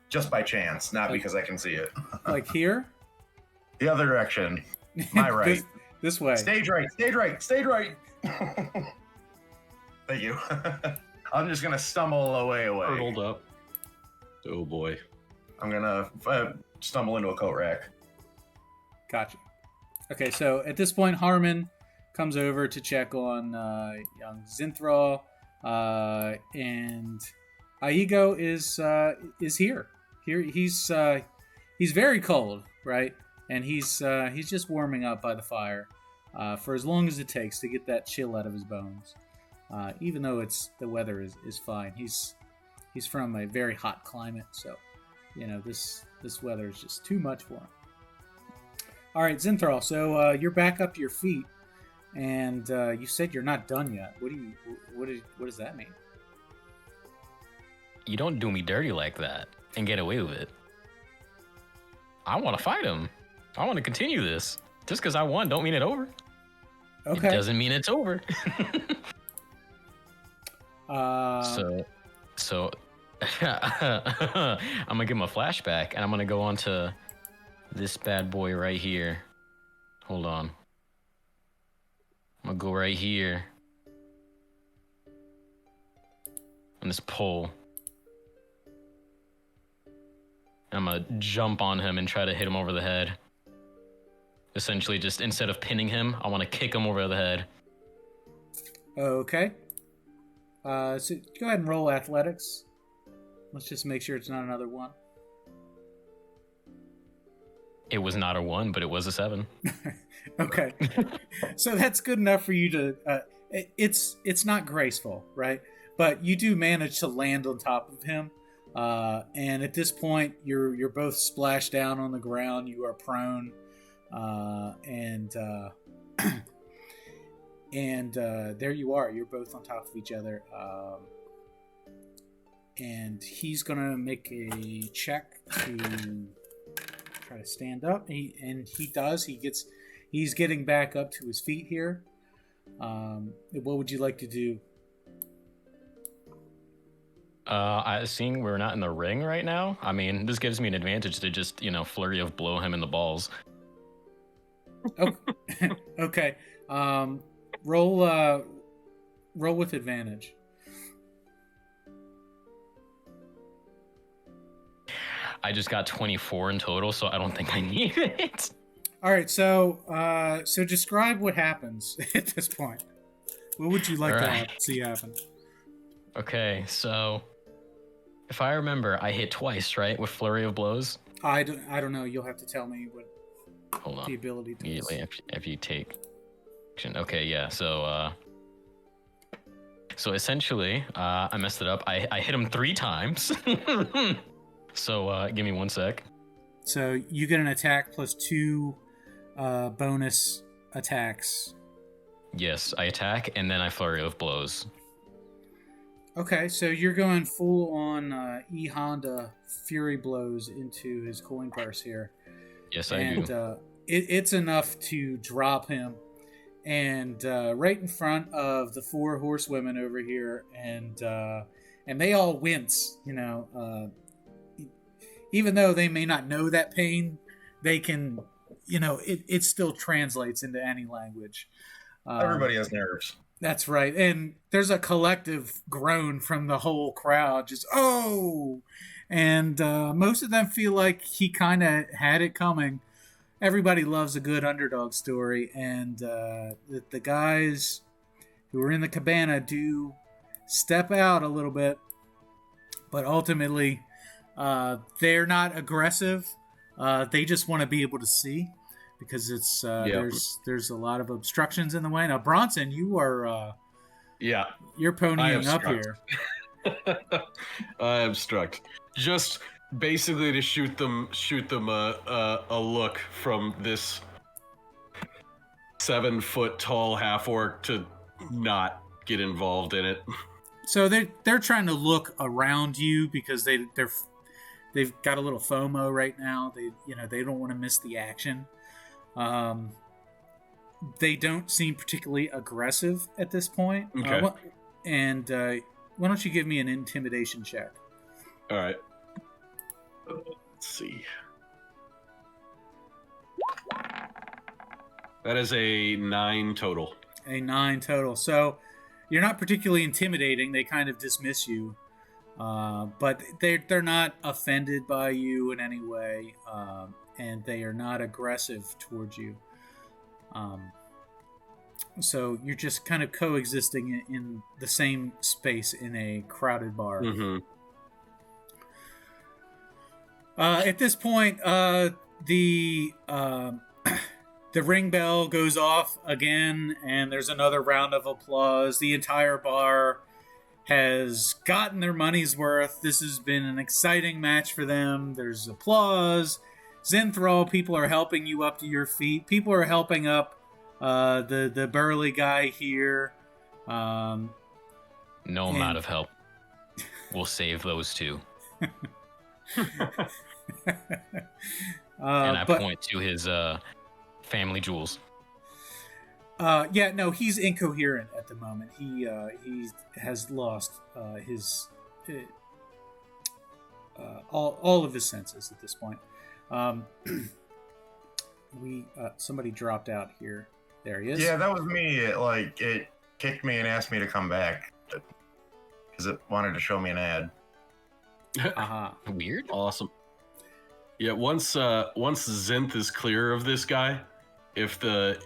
just by chance, not because I can see it. Like here? The other direction. My right. This way. Stage right. Thank you. I'm just gonna stumble away. Hurdled up. Oh boy. I'm gonna stumble into a coat rack. Gotcha. Okay, so at this point, Harmon comes over to check on young Zinthral, and Aigo is here. He's very cold, right? And he's just warming up by the fire for as long as it takes to get that chill out of his bones. Even though the weather is fine, he's from a very hot climate, so this weather is just too much for him. All right, Zinthral, so you're back up to your feet, and you said you're not done yet. What does that mean? You don't do me dirty like that and get away with it. I want to fight him. I want to continue this. Just because I won don't mean it's over. Okay. It doesn't mean it's over. So I'm gonna give him a flashback, and I'm gonna go on to this bad boy right here. Hold on. I'm gonna go right here on this pole. I'm gonna jump on him and try to hit him over the head. Essentially, just instead of pinning him, I want to kick him over the head. Okay. So go ahead and roll athletics. Let's just make sure it's not another 1. It was not a 1, but it was a 7. Okay. So that's good enough for you to... it's not graceful, right? But you do manage to land on top of him. And at this point, you're both splashed down on the ground. You are prone. And there you are. You're both on top of each other. And he's going to make a check to try to stand up. He does. He's getting back up to his feet here. What would you like to do? Seeing we're not in the ring right now, I mean, this gives me an advantage to just, flurry of blow him in the balls. Okay. Roll with advantage. I just got 24 in total, so I don't think I need it. All right, so describe what happens at this point. What would you like to see happen? Okay, so if I remember, I hit twice, right, with flurry of blows. I don't know. You'll have to tell me what Hold on. the ability to. Immediately if you take Okay, yeah. So essentially, I messed it up. I hit him 3 times. So give me 1 sec. So you get an attack plus 2 bonus attacks. Yes, I attack and then I flurry of blows. Okay, so you're going full on E Honda Fury blows into his coin purse here. Yes, I do. And it's enough to drop him. And right in front of the 4 horsewomen over here, and they all wince, you know. Even though they may not know that pain, they can, you know, it still translates into any language. Everybody has nerves. That's right. And there's a collective groan from the whole crowd, just, oh! And most of them feel like he kind of had it coming. Everybody loves a good underdog story. And the guys who are in the cabana do step out a little bit. But ultimately, they're not aggressive. They just want to be able to see. Because it's there's a lot of obstructions in the way. Now, Bronson, you are you're ponying up here. I obstruct. Just basically to shoot them a look from this 7-foot tall half orc to not get involved in it. So they're trying to look around you because they've got a little FOMO right now. They don't want to miss the action. They don't seem particularly aggressive at this point. Okay. Why don't you give me an intimidation check? All right. Let's see. That is a 9 total. A 9 total. So you're not particularly intimidating. They kind of dismiss you. But they're not offended by you in any way. And they are not aggressive towards you. So you're just kind of coexisting in the same space in a crowded bar. Mm-hmm. At this point, the ring bell goes off again, and there's another round of applause. The entire bar has gotten their money's worth. This has been an exciting match for them. There's applause. Zinthral, people are helping you up to your feet. People are helping up the burly guy here. No amount of help will save those 2. And I point to his family jewels. He's incoherent at the moment. He has lost his all of his senses at this point. Somebody dropped out here. There he is. Yeah, that was me. It kicked me and asked me to come back because it wanted to show me an ad. Weird. Awesome. Yeah, once Zinth is clear of this guy, if the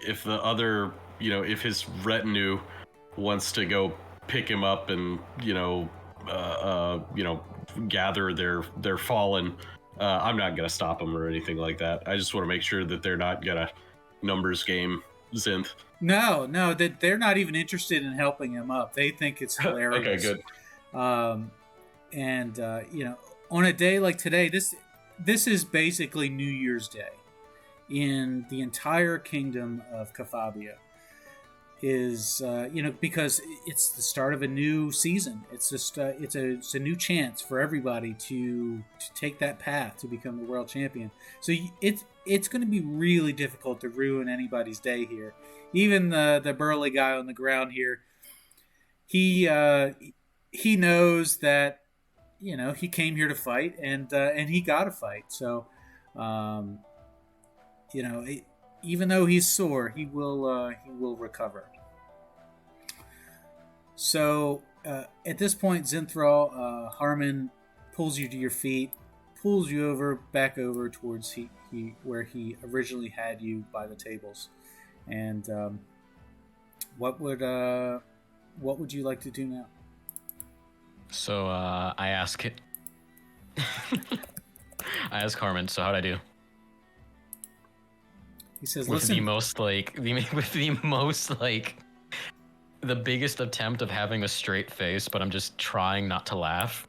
other, if his retinue wants to go pick him up and gather their fallen, I'm not gonna stop them or anything like that. I just want to make sure that they're not gonna numbers game Zinth. No, that they're not even interested in helping him up. They think it's hilarious. Okay, good. On a day like today, this is basically New Year's Day in the entire kingdom of Kafabia. Because it's the start of a new season. It's just it's a new chance for everybody to take that path to become the world champion. So it's going to be really difficult to ruin anybody's day here. Even the burly guy on the ground here, he knows that he came here to fight and he got to fight. So even though he's sore, he will recover. So at this point, Zinthral, Harmon pulls you to your feet, pulls you back over towards where he originally had you by the tables. And what would you like to do now? So I ask Harmon, so how'd I do? He says, with "Listen." the most like the biggest attempt of having a straight face, but I'm just trying not to laugh.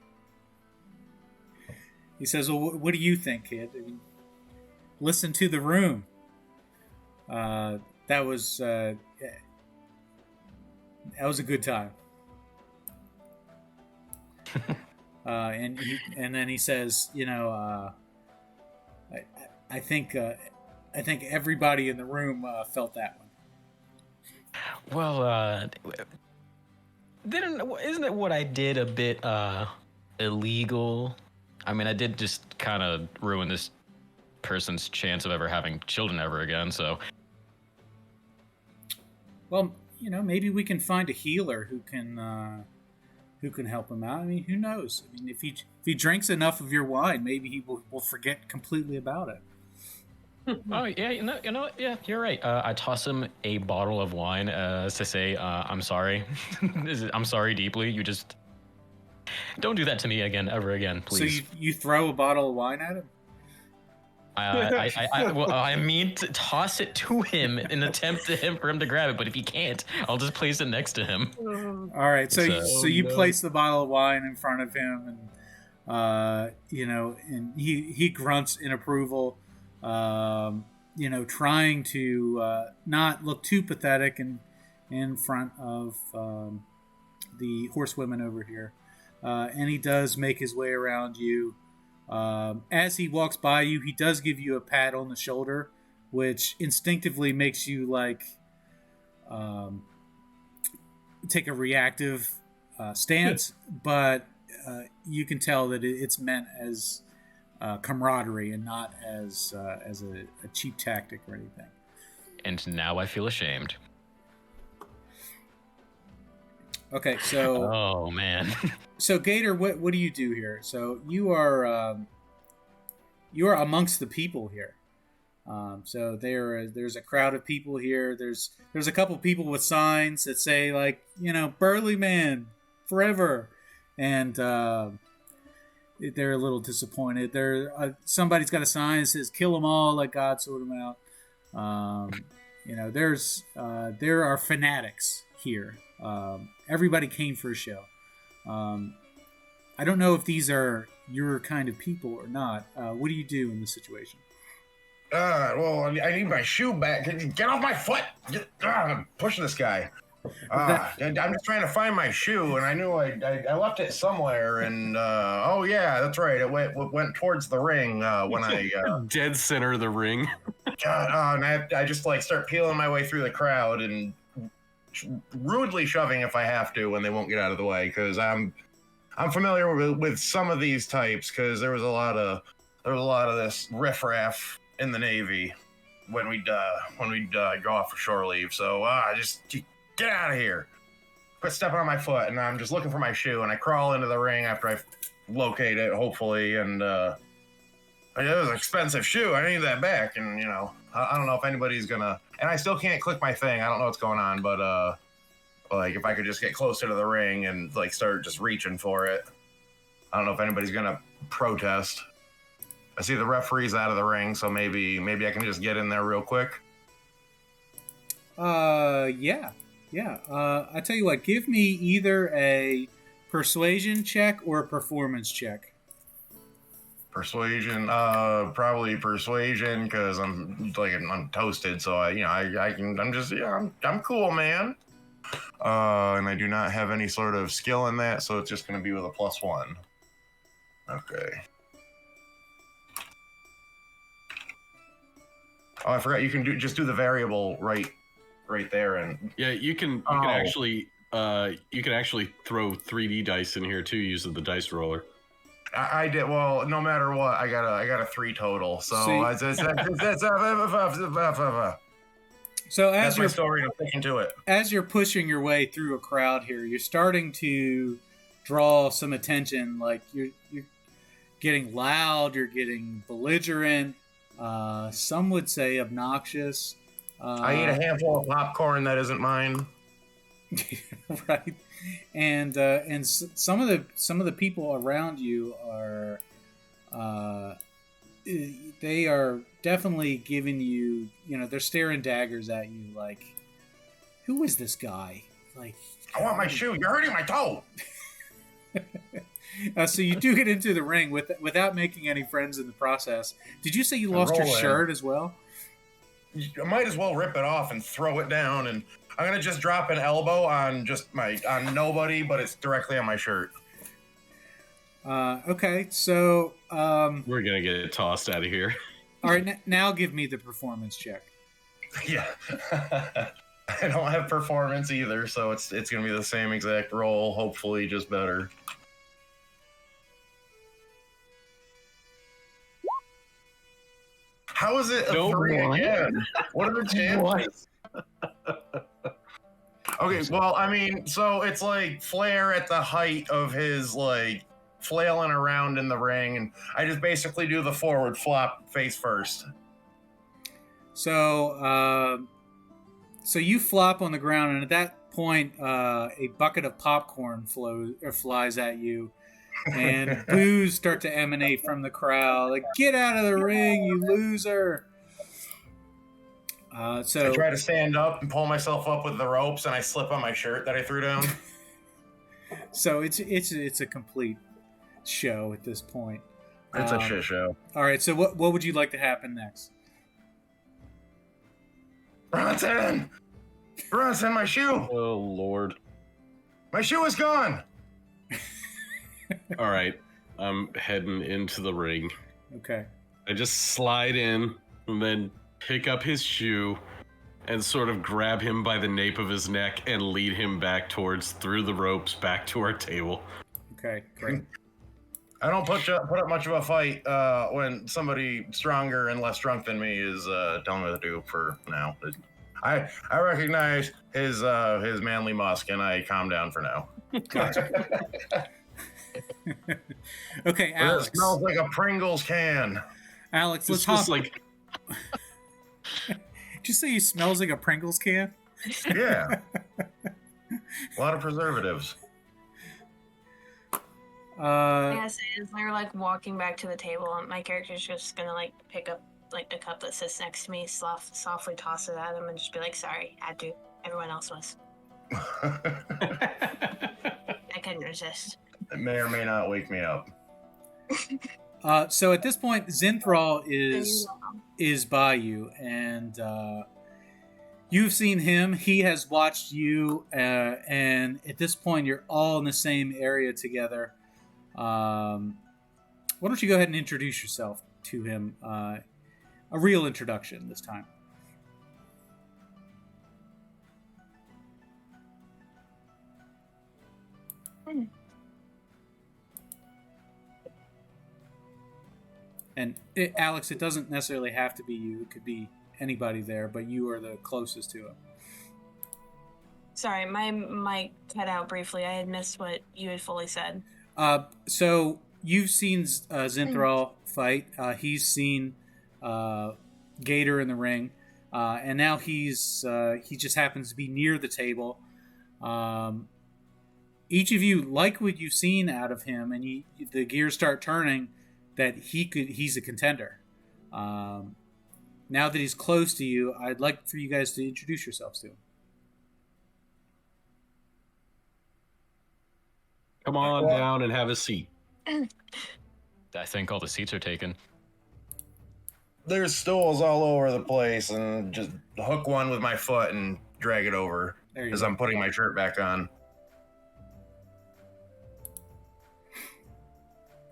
He says, "Well, what do you think, kid? I mean, listen to the room. That was a good time." And then he says, I think everybody in the room felt that one. Well, isn't it what I did a bit illegal? I mean, I did just kind of ruin this person's chance of ever having children ever again, so. Well, maybe we can find a healer who can help him out. I mean, who knows? I mean, if he drinks enough of your wine, maybe he will forget completely about it. Oh yeah, yeah, you're right. I toss him a bottle of wine to say, "I'm sorry. I'm sorry deeply. You just don't do that to me ever again, please." So you throw a bottle of wine at him? I mean to toss it to him in an attempt for him to grab it, but if he can't, I'll just place it next to him. All right, so you place the bottle of wine in front of him, and and he grunts in approval, trying to not look too pathetic in front of the horsewomen over here, and he does make his way around you. As he walks by you, he does give you a pat on the shoulder, which instinctively makes you take a reactive stance, but you can tell that it's meant as camaraderie and not as a cheap tactic or anything. And now I feel ashamed. Okay, so oh man. So Gator, what do you do here? So you are amongst the people here. So there's a crowd of people here. There's a couple people with signs that say Burly Man forever, and they're a little disappointed. Somebody's got a sign that says "Kill them all, let God sort them out." There are fanatics here. Everybody came for a show. I don't know if these are your kind of people or not. What do you do in this situation? Well, I need my shoe back. Get off my foot! Push this guy. I'm just trying to find my shoe, and I knew I left it somewhere. And oh yeah, that's right. It went towards the ring when I dead center of the ring. And I just start peeling my way through the crowd and rudely shoving if I have to when they won't get out of the way, because I'm familiar with some of these types, because there was a lot of this riffraff in the Navy when we'd go off for shore leave. So just get out of here, quit stepping on my foot. And I'm just looking for my shoe, and I crawl into the ring after I locate it, hopefully. And it was an expensive shoe. I need that back. And I don't know if anybody's gonna. And I still can't click my thing. I don't know what's going on, but if I could just get closer to the ring and start just reaching for it. I don't know if anybody's gonna protest. I see the referee's out of the ring, so maybe I can just get in there real quick. Yeah. I tell you what, give me either a persuasion check or a performance check. Persuasion, probably persuasion, because I'm toasted, so I'm cool, man. And I do not have any sort of skill in that, so it's just going to be with a +1. Okay. Oh, I forgot you can do the variable right there, and yeah, you can actually throw 3D dice in here too using the dice roller. I did. Well, no matter what, I got a 3 total. So so that's my story. I'm sticking to it. As you're pushing your way through a crowd here, you're starting to draw some attention. You're getting loud. You're getting belligerent. Some would say obnoxious. I eat a handful of popcorn that isn't mine. Right. And some of the people around you are they are definitely giving you, they're staring daggers at you like, who is this guy? Like, I want my shoe. You're hurting my toe. so you do get into the ring without making any friends in the process. Did you say you lost your shirt as well? I might as well rip it off and throw it down, and I'm gonna just drop an elbow on on nobody, but it's directly on my shirt. Okay, so we're gonna get it tossed out of here. All right, now give me the performance check. Yeah, I don't have performance either, so it's gonna be the same exact roll. Hopefully, just better. How is it a 3 again? What are the chances? Okay, well, I mean, so it's like Flair at the height of his, like, flailing around in the ring, and I just basically do the forward flop face first. So, so you flop on the ground, and at that point, a bucket of popcorn flies at you, and boos start to emanate from the crowd. Like, get out of the ring, you loser! So I try to stand up and pull myself up with the ropes, and I slip on my shirt that I threw down. So it's a complete show at this point. It's a shit show. All right, so what would you like to happen next? Bronson, my shoe! Oh Lord, my shoe is gone. All right, I'm heading into the ring. Okay. I just slide in and then pick up his shoe and sort of grab him by the nape of his neck and lead him back through the ropes back to our table. Okay, great. I don't put up much of a fight when somebody stronger and less drunk than me is telling me what to do for now. I recognize his manly musk, and I calm down for now. Gotcha. Okay, Alex. It smells like a Pringles can. Alex, let's It's just hop. like Did you say he smells like a Pringles can? Yeah. A lot of preservatives. Yes, as we're like walking back to the table, my character's just gonna like pick up like a cup that sits next to me, softly toss it at him, and just be like, "Sorry, had to. Everyone else was. I couldn't resist." It may or may not wake me up. So at this point, Zinthral is by you, and you've seen him. He has watched you, and at this point, you're all in the same area together. Why don't you go ahead and introduce yourself to him? A real introduction this time. And Alex, it doesn't necessarily have to be you. It could be anybody there, but you are the closest to him. Sorry, my mic cut out briefly. I had missed what you had fully said. So you've seen Zinthral fight. He's seen Gator in the ring, and now he just happens to be near the table. Each of you like what you've seen out of him, and the gears start turning that he's a contender. Now that he's close to you, I'd like for you guys to introduce yourselves to him. Come on down and have a seat. I think all the seats are taken. There's stools all over the place, and just hook one with my foot and drag it over as I'm putting my shirt back on.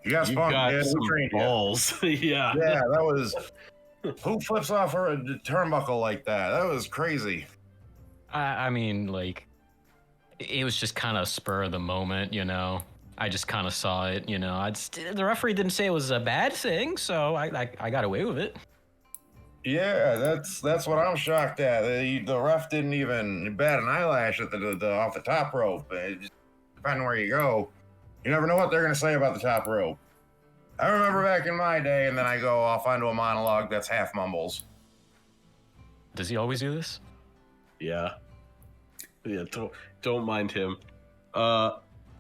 You guys got some balls. Yeah. Yeah, that was... Who flips off a turnbuckle like that? That was crazy. I mean, like, it was just kind of spur of the moment, you know. I just kind of saw it, you know. The referee didn't say it was a bad thing, so I got away with it. Yeah, that's what I'm shocked at. The ref didn't even bat an eyelash at the off the top rope. Just depending where you go, you never know what they're gonna say about the top rope. I remember back in my day, and then I go off onto a monologue that's half mumbles. Does he always do this? Yeah. Yeah, don't mind him.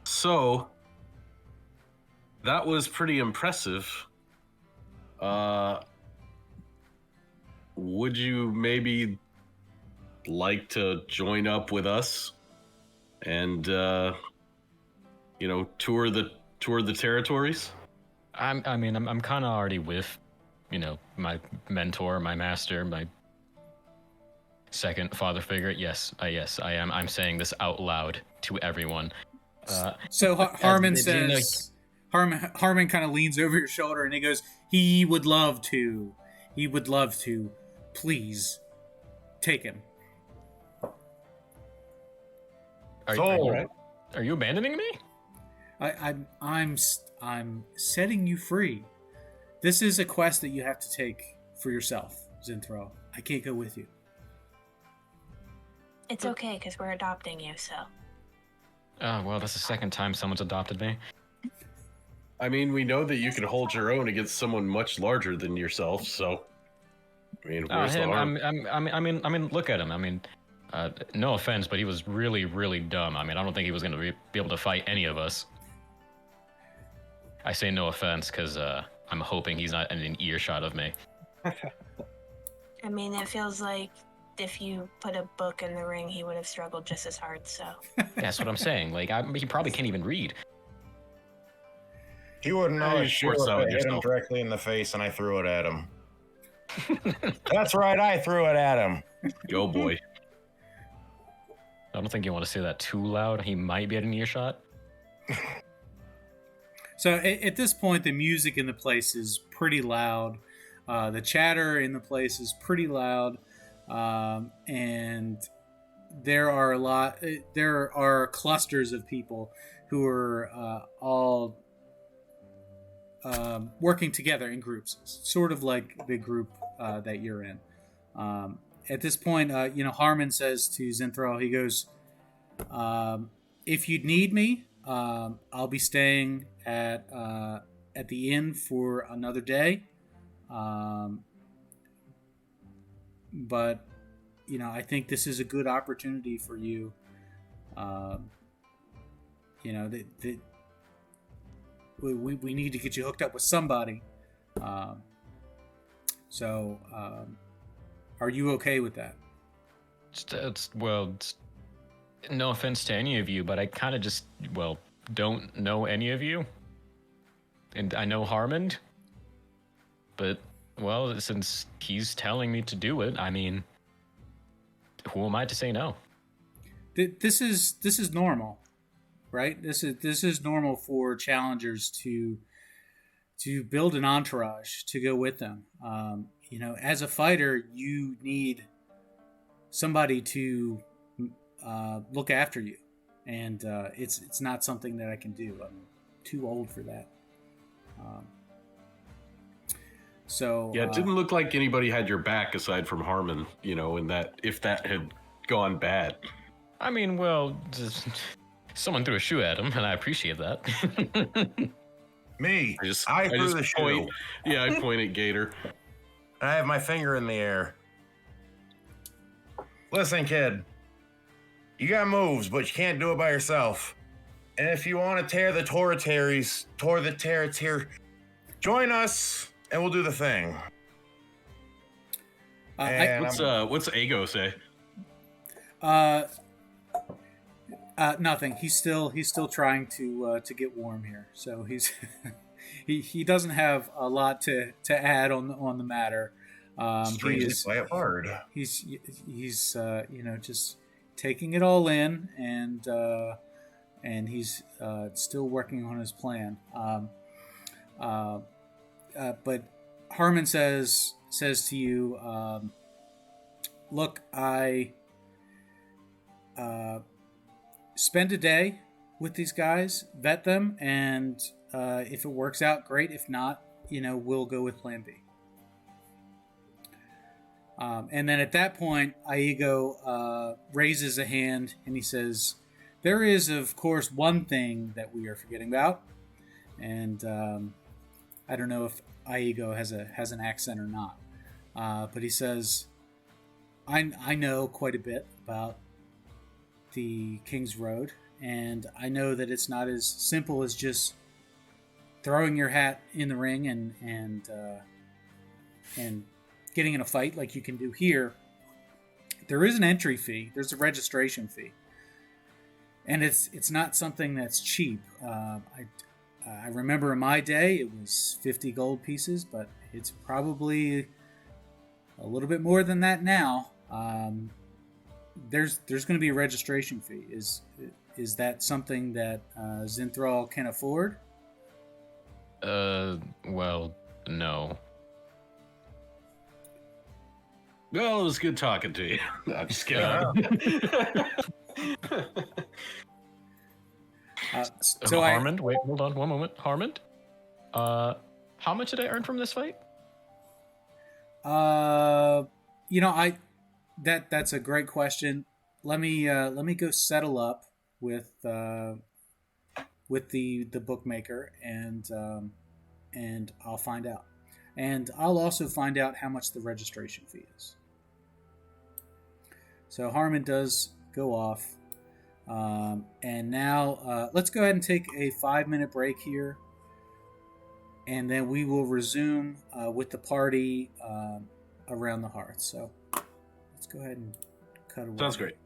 So that was pretty impressive. Would you maybe like to join up with us and tour the territories? I'm kind of already with, my mentor, my master, my second father figure. Yes, I am. I'm saying this out loud to everyone. So Harmon as Regina- says, Harmon kind of leans over your shoulder and he goes, he would love to. He would love to. Please, take him. Are you abandoning me? I'm setting you free. This is a quest that you have to take for yourself, Zinthro. I can't go with you. It's okay, because we're adopting you, so. Oh, well, that's the second time someone's adopted me. I mean, we know that you can hold your own against someone much larger than yourself, so. I mean, where's the harm? I mean, look at him. I mean, no offense, but he was really, really dumb. I mean, I don't think he was going to be able to fight any of us. I say no offense because I'm hoping he's not in an earshot of me. I mean, it feels like if you put a book in the ring, he would have struggled just as hard, so. That's what I'm saying. Like, he probably can't even read. He wouldn't know you if short I selling hit him yourself. directly in the face and I threw it at him. That's right, I threw it at him. Go, boy. I don't think you want to say that too loud. He might be at an earshot. So at this point, the music in the place is pretty loud. The chatter in the place is pretty loud, and there are clusters of people who are all working together in groups, sort of like the group that you're in. At this point, Harmon says to Zinthro, he goes, if you'd need me, I'll be staying at the inn for another day. But, I think this is a good opportunity for you. We need to get you hooked up with somebody. So, are you okay with that? No offense to any of you, but I kind of just, don't know any of you. And I know Harmon. But, since he's telling me to do it, I mean, who am I to say no? This is normal, right? This is normal for challengers to build an entourage to go with them. As a fighter, you need somebody to look after you, and it's not something that I can do. I'm too old for that. Yeah, it didn't look like anybody had your back aside from Harmon, in that if that had gone bad. I mean, someone threw a shoe at him, and I appreciate that. Me. I threw the shoe. Yeah, I point at Gator. I have my finger in the air. Listen, kid. You got moves, but you can't do it by yourself. And if you want to tear the territories, join us, and we'll do the thing. What's Ago say? Nothing. He's still trying to get warm here. So he doesn't have a lot to add on the matter. Strangely play it hard. He's just taking it all in, and he's still working on his plan. But Harmon says to you, look, I spend a day with these guys, vet them, and if it works out, great. If not, we'll go with plan B. And then at that point, Aigo raises a hand and he says, there is, of course, one thing that we are forgetting about. And I don't know if Aigo has an accent or not. But he says, I know quite a bit about the King's Road. And I know that it's not as simple as just throwing your hat in the ring and and getting in a fight like you can do here, there is an entry fee. There's a registration fee, and it's not something that's cheap. I remember in my day it was 50 gold pieces, but it's probably a little bit more than that now. There's going to be a registration fee. Is that something that Zinthral can afford? Well, no. Well, it was good talking to you. No, I'm just kidding. Harmond, wait, hold on one moment. Harmond, how much did I earn from this fight? That's a great question. Let me go settle up with the bookmaker, and I'll find out. And I'll also find out how much the registration fee is. So Harmon does go off. And now let's go ahead and take a 5-minute break here. And then we will resume with the party around the hearth. So let's go ahead and cut away. Sounds great.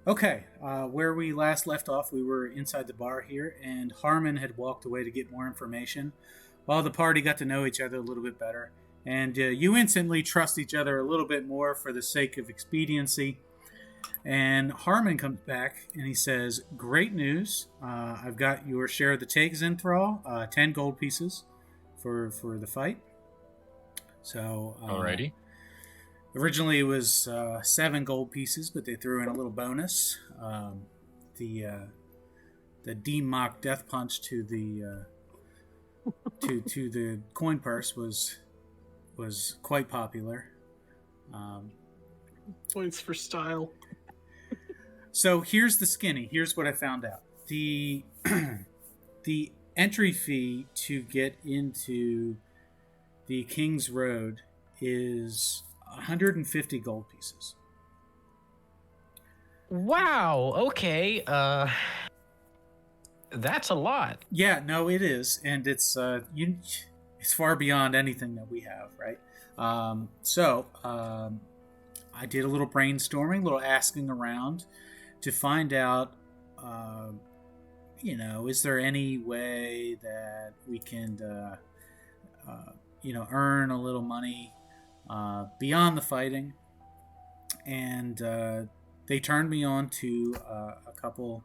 Okay, where we last left off, we were inside the bar here, and Harmon had walked away to get more information, while the party got to know each other a little bit better. And you instantly trust each other a little bit more for the sake of expediency. And Harmon comes back, and he says, "Great news. I've got your share of the take, Zinthral, 10 gold pieces for the fight." So, Alrighty. Originally, it was 7 gold pieces, but they threw in a little bonus. The D-Mock Death Punch to the to the coin purse was quite popular. Points for style. So here's the skinny. Here's what I found out. The entry fee to get into the King's Road is 150 gold pieces. Wow. Okay. That's a lot. Yeah, no, it is, and it's far beyond anything that we have, right? I did a little brainstorming, a little asking around to find out, is there any way that we can, earn a little money beyond the fighting? And they turned me on to a couple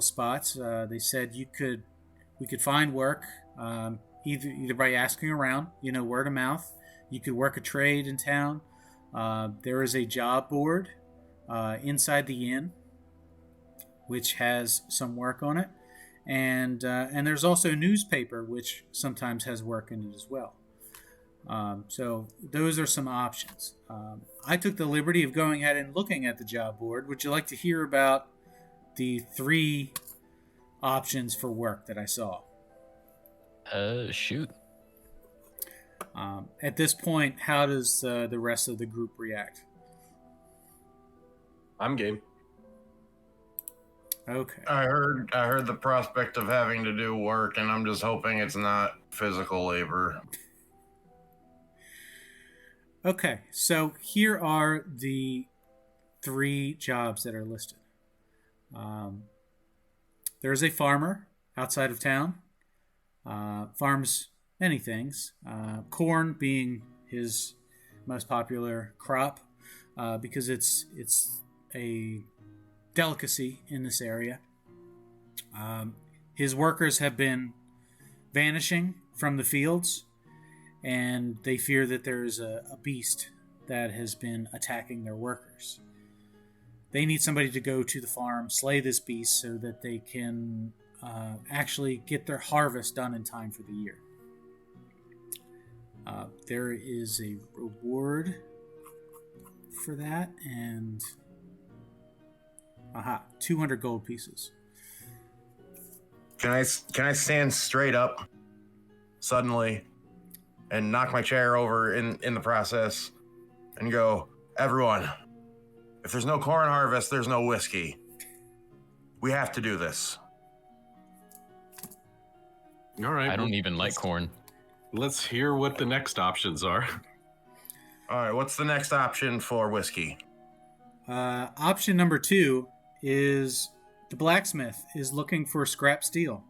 spots. They said we could find work either by asking around, word of mouth. You could work a trade in town. There is a job board inside the inn, which has some work on it, and there's also a newspaper which sometimes has work in it as well. So those are some options. I took the liberty of going ahead and looking at the job board. Would you like to hear about the 3 options for work that I saw? Shoot. At this point, how does the rest of the group react? I'm game. Okay. I heard the prospect of having to do work, and I'm just hoping it's not physical labor. Okay, so here are the 3 jobs that are listed. There's a farmer outside of town. Farms many things. Corn being his most popular crop because it's a delicacy in this area. His workers have been vanishing from the fields, and they fear that there's a beast that has been attacking their workers. They need somebody to go to the farm, slay this beast so that they can actually get their harvest done in time for the year. There is a reward for that, and 200 gold pieces. Can I stand straight up suddenly and knock my chair over in the process and go, "Everyone, if there's no corn harvest, there's no whiskey. We have to do this." All right. I don't even like corn. let's hear what the next options are. All right, what's the next option for whiskey? Option number 2 is the blacksmith is looking for scrap steel.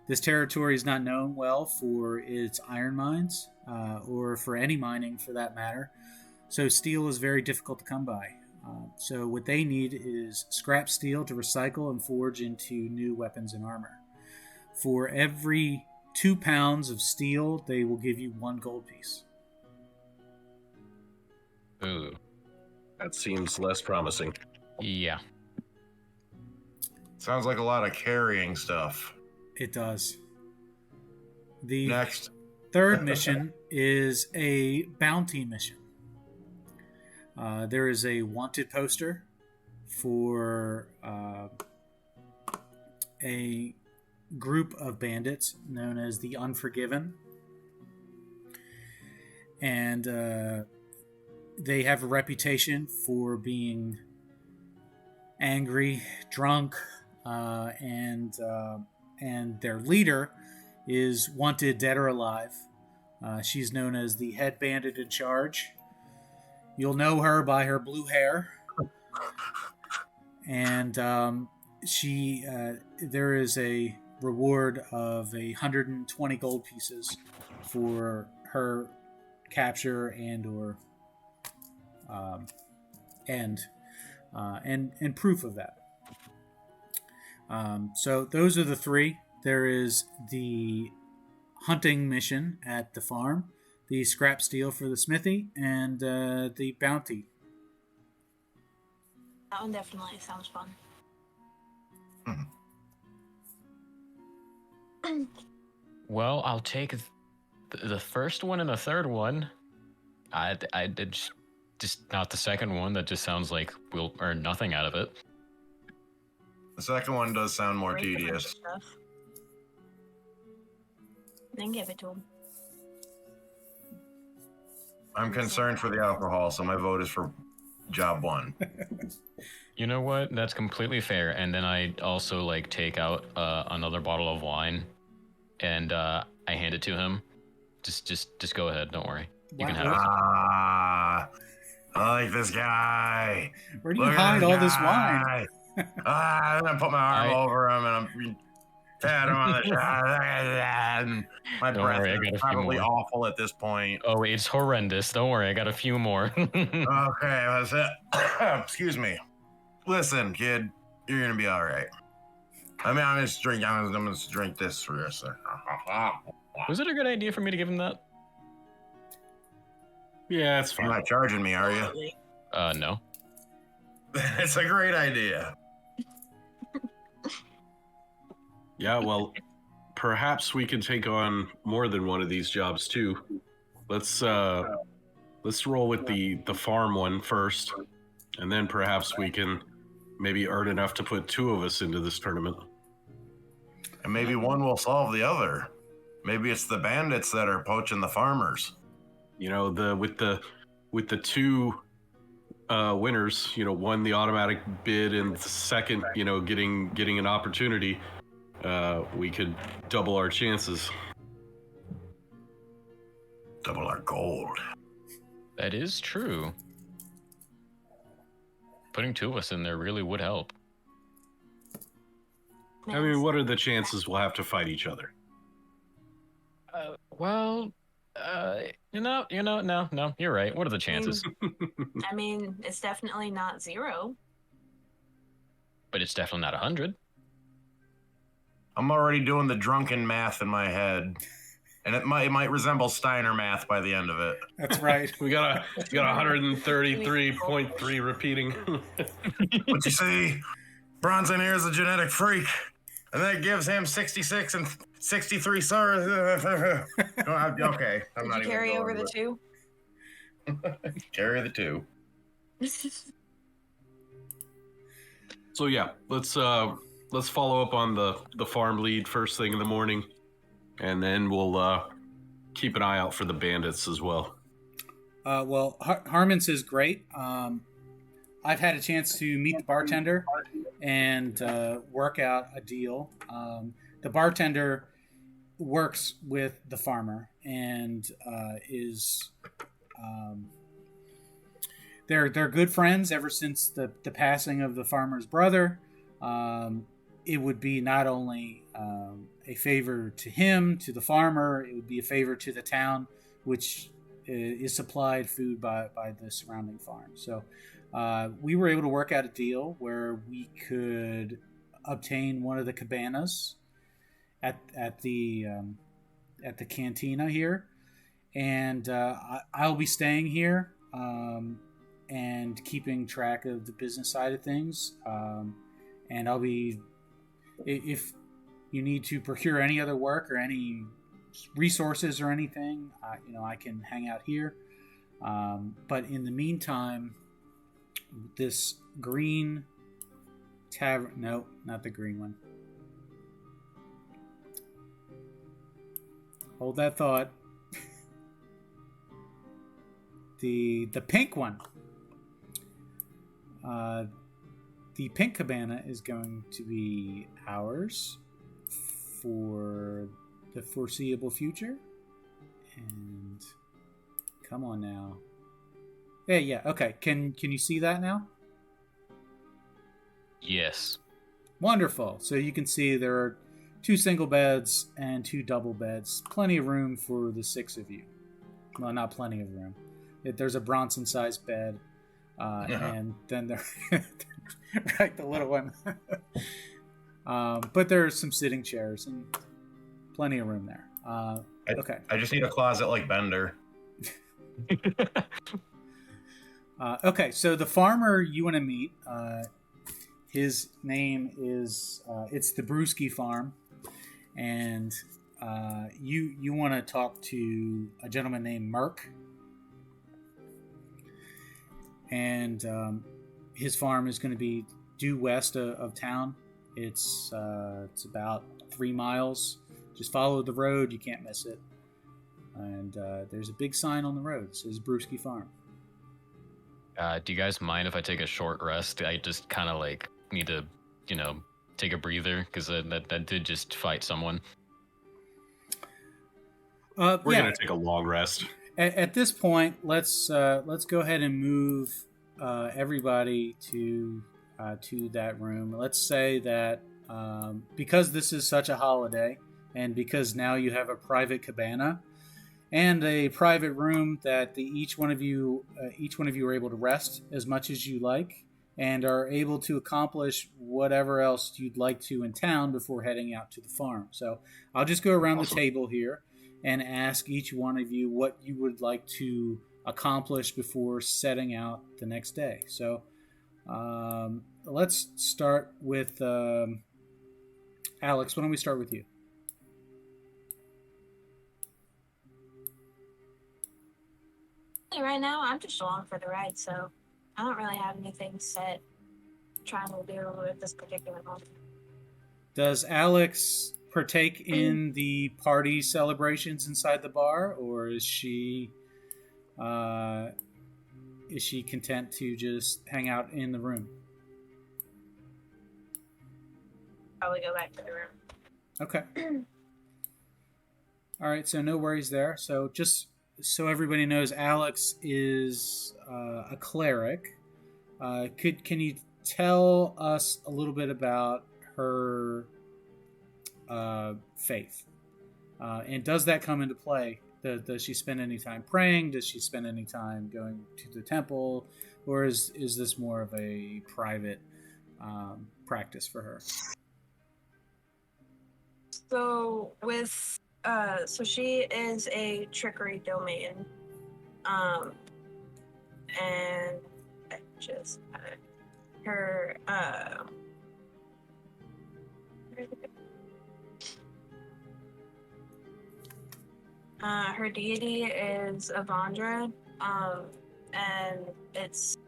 This territory is not known well for its iron mines, or for any mining for that matter, so steel is very difficult to come by. So what they need is scrap steel to recycle and forge into new weapons and armor. For every 2 pounds of steel, they will give you 1 gold piece. Ooh. That seems less promising. Yeah. Sounds like a lot of carrying stuff. It does. The Next. third mission is a bounty mission. There is a wanted poster for a group of bandits known as the Unforgiven. And they have a reputation for being angry, drunk, and their leader is wanted dead or alive. She's known as the head bandit in charge. You'll know her by her blue hair. And there is a reward of 120 gold pieces for her capture and proof of that. So those are the 3. There is the hunting mission at the farm, the scrap steel for the smithy, and the bounty. That one definitely sounds fun. Well, I'll take the first one and the third one. I did just not the second one. That just sounds like we'll earn nothing out of it. The second one does sound more Break a bunch of tedious. stuff. Then give it to him. I'm concerned for the alcohol, so my vote is for job 1. You know what? That's completely fair. And then I also take out another bottle of wine, and I hand it to him. Just go ahead. Don't worry. You can have it. Ah, I like this guy. Where do you Look at hide this all this wine? guy. I'm gonna put my arm over him and I'm pat him on the shoulder. And my Don't breath worry, I got a is few probably more. awful at this point. Oh, it's horrendous. Don't worry. I got a few more. Okay, that's it. Excuse me. Listen, kid, you're gonna be all right. I'm just drink. I'm just drink this for you, sir. Was it a good idea for me to give him that? Yeah, it's You're fine. not charging me, are you? Absolutely. No. It's a great idea. Yeah, well, perhaps we can take on more than one of these jobs too. Let's roll with the farm one first, and then perhaps we can maybe earn enough to put 2 of us into this tournament. And maybe one will solve the other. Maybe it's the bandits that are poaching the farmers. You know, with the 2 winners, one the automatic bid and the second, getting an opportunity, we could double our chances. Double our gold. That is true. Putting 2 of us in there really would help. I mean, what are the chances we'll have to fight each other? Well, no, you're right. What are the chances? I mean, it's definitely not 0. But it's definitely not 100. I'm already doing the drunken math in my head. And it might resemble Steiner math by the end of it. That's right. We got 133.3 repeating. What you see? Bronson here is a genetic freak. And that gives him 66 and 63 stars. Okay. I'm Did not you even carry going over with the 2? it. Carry the 2. So yeah, let's follow up on the farm lead first thing in the morning, and then we'll keep an eye out for the bandits as well. Well, Harmon says great. I've had a chance to meet the bartender and work out a deal. The bartender works with the farmer and is they're good friends ever since the passing of the farmer's brother. It would be not only a favor to him, to the farmer, it would be a favor to the town, which is supplied food by the surrounding farm. So we were able to work out a deal where we could obtain one of the cabanas at the cantina here, and I'll be staying here and keeping track of the business side of things. And I'll be, if you need to procure any other work or any resources or anything, I can hang out here. But in the meantime, this green tavern, no, not the green one. Hold that thought. The pink one. The pink cabana is going to be ours for the foreseeable future. And come on now. Yeah, okay. Can you see that now? Yes. Wonderful. So you can see there are 2 single beds and 2 double beds. Plenty of room for the 6 of you. Well, not plenty of room. There's a Bronson-sized bed, and then there, right, the little one. But there's some sitting chairs and plenty of room there. Okay. I just need a closet like Bender. Okay, so the farmer you want to meet, his name is, it's the Brewski Farm, and you want to talk to a gentleman named Merk, and his farm is going to be due west of town. It's about 3 miles. Just follow the road, you can't miss it. And there's a big sign on the road that says Brewski Farm. Do you guys mind if I take a short rest? I just kind of need to, take a breather because that did just fight someone. We're gonna take a long rest. At this point, let's go ahead and move everybody to that room. Let's say that because this is such a holiday, and because now you have a private cabana and a private room that each one of you are able to rest as much as you like, and are able to accomplish whatever else you'd like to in town before heading out to the farm. So I'll just go around the table here and ask each one of you what you would like to accomplish before setting out the next day. So let's start with Alex. Why don't we start with you? Right now, I'm just along for the ride, so I don't really have anything set trying to do with this particular moment. Does Alex partake in the party celebrations inside the bar, or is she content to just hang out in the room? Probably go back to the room. Okay. All right, so no worries there. So just so everybody knows, Alex is a cleric. Can you tell us a little bit about her faith? And does that come into play? Does she spend any time praying? Does she spend any time going to the temple? Or is this more of a private practice for her? So so she is a trickery domain, and just her her deity is Avandra, and it's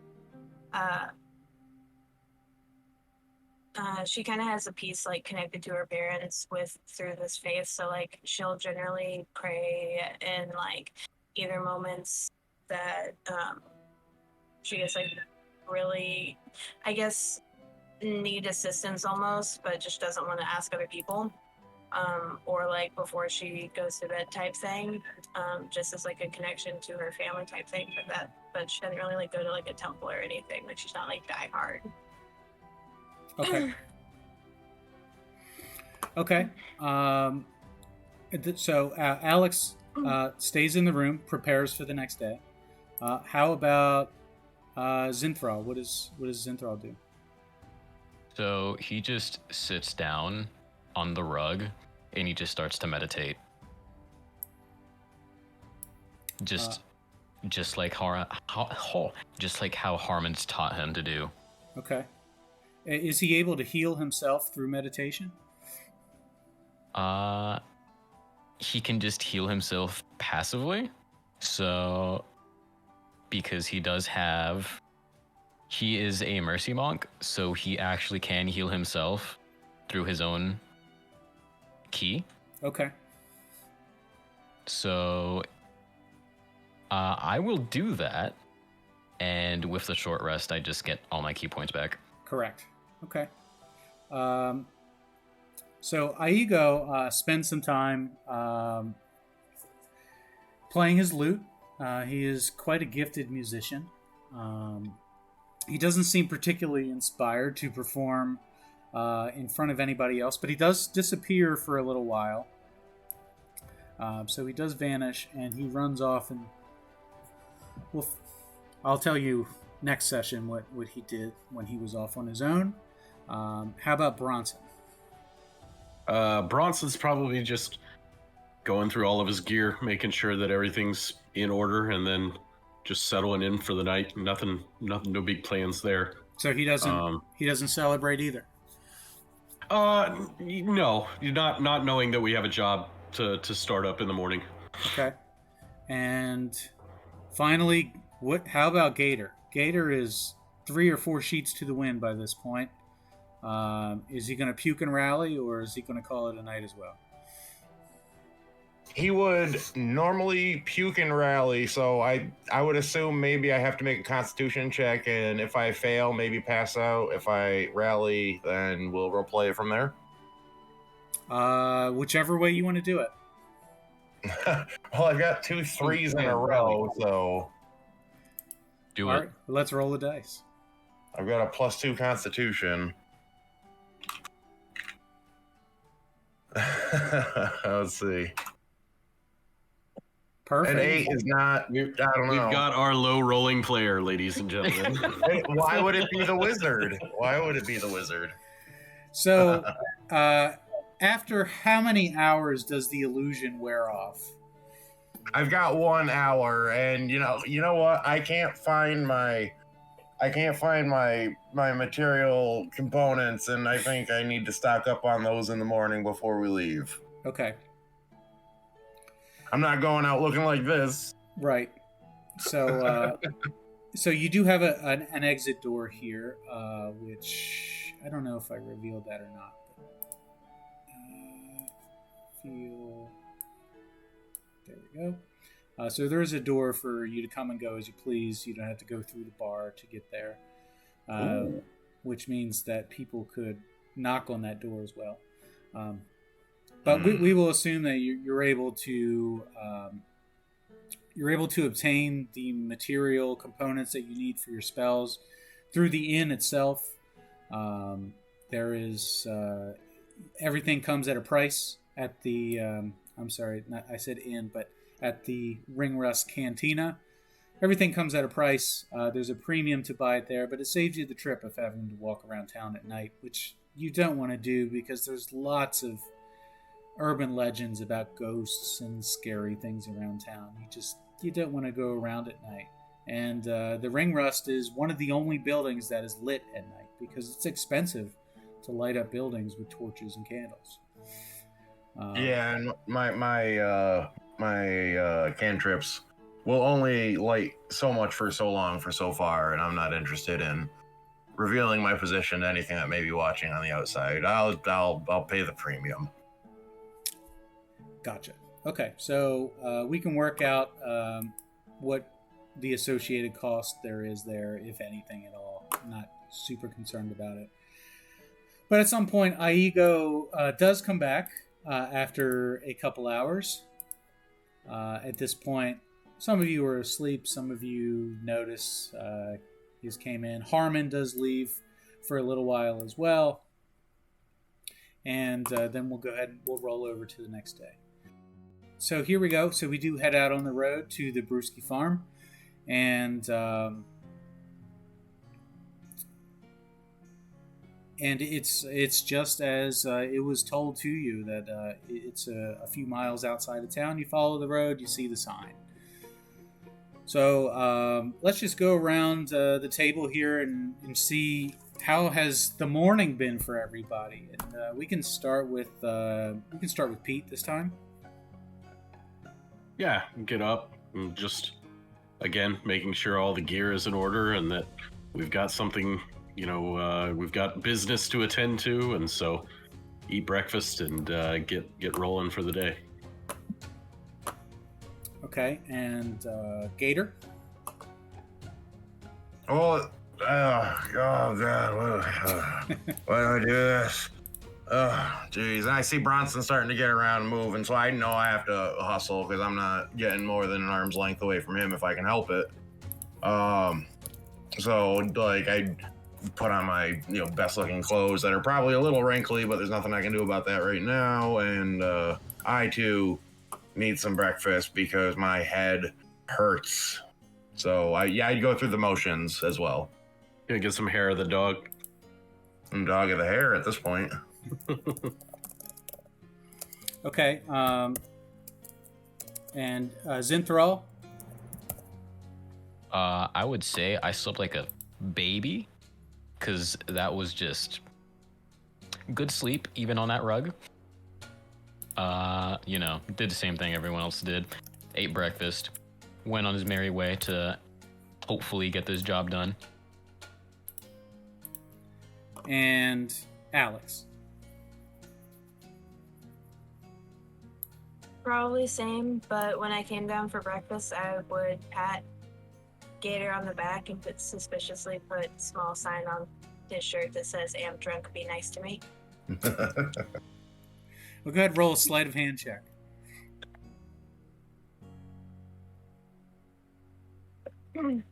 she kind of has a piece connected to her parents through this faith. So she'll generally pray in either moments that she gets really, I guess, need assistance almost, but just doesn't want to ask other people. or like before she goes to bed type thing, just as like a connection to her family type thing. But she doesn't really like go to like a temple or anything. Like she's not like die hard. Okay. Okay. So Alex stays in the room, prepares for the next day. How about Zinthral? What does Zinthral do? So he just sits down on the rug and he just starts to meditate. Just like just like how Harmon's taught him to do. Okay. Is he able to heal himself through meditation? He can just heal himself passively. So, because he is a mercy monk, so he actually can heal himself through his own ki. Okay. So, I will do that, and with the short rest, I just get all my ki points back. Correct. Okay. So Aigo spends some time playing his lute. He is quite a gifted musician. He doesn't seem particularly inspired to perform in front of anybody else, but he does disappear for a little while. So he does vanish, and he runs off, and I'll tell you next session what he did when he was off on his own. How about Bronson? Bronson's probably just going through all of his gear, making sure that everything's in order, and then just settling in for the night. Nothing, no big plans there. So he doesn't celebrate either. No, not knowing that we have a job to start up in the morning. Okay. And finally, how about Gator? Gator is 3 or 4 sheets to the wind by this point. Is he going to puke and rally, or is he going to call it a night as well? He would normally puke and rally, so I would assume maybe I have to make a constitution check, and if I fail, maybe pass out. If I rally, then we'll roleplay it from there. Whichever way you want to do it. Well, I've got 2 3s in a row, so... Do All it. right, let's roll the dice. I've got a +2 constitution. Let's see. Perfect. An 8 is not. I don't know. We've got our low rolling player, ladies and gentlemen. Why would it be the wizard? Why would it be the wizard? So, after how many hours does the illusion wear off? I've got 1 hour, and you know what? I can't find my material components, and I think I need to stock up on those in the morning before we leave. Okay. I'm not going out looking like this. Right. So, so you do have an exit door here, which I don't know if I revealed that or not. There we go. So there is a door for you to come and go as you please. You don't have to go through the bar to get there, which means that people could knock on that door as well. But we will assume that you're able to obtain the material components that you need for your spells through the inn itself. There is everything comes at a price at the I said inn, but at the Ring Rust Cantina. Everything comes at a price. There's a premium to buy it there, but it saves you the trip of having to walk around town at night, which you don't want to do because there's lots of urban legends about ghosts and scary things around town. You don't want to go around at night. And the Ring Rust is one of the only buildings that is lit at night because it's expensive to light up buildings with torches and candles. Yeah, and my cantrips will only light so much for so long for so far, and I'm not interested in revealing my position to anything that may be watching on the outside. I'll pay the premium. Gotcha. Okay, so we can work out what the associated cost there is there, if anything at all. I'm not super concerned about it. But at some point, Aigo does come back. after a couple hours. At this point, some of you are asleep. Some of you notice he just came in. Harmon does leave for a little while as well. And then we'll go ahead and we'll roll over to the next day. So here we go. So we do head out on the road to the Brewski farm. And it's just as it was told to you, that it's a few miles outside of town. You follow the road, you see the sign. So let's just go around the table here and see how has the morning been for everybody. And we can start with Pete this time. Yeah, get up and just, again, making sure all the gear is in order and that we've got something, we've got business to attend to, and so eat breakfast and get rolling for the day. Okay, and Gator? Well, oh God, why do I do this? Oh, jeez. And I see Bronson starting to get around and moving, so I know I have to hustle because I'm not getting more than an arm's length away from him if I can help it. So, like, I put on my, best-looking clothes that are probably a little wrinkly, but there's nothing I can do about that right now. And I, too, need some breakfast because my head hurts. So, I'd go through the motions as well. Gonna get some hair of the dog. I'm dog of the hair at this point. Okay, and Zinthral? I would say I slept like a baby, because that was just good sleep, even on that rug. Did the same thing everyone else did. Ate breakfast, went on his merry way to hopefully get this job done. And Alex? Probably same, but when I came down for breakfast, I would pat Gator on the back and suspiciously put small sign on his shirt that says, "Am drunk, be nice to me." Well, go ahead and roll a sleight of hand check. Okay.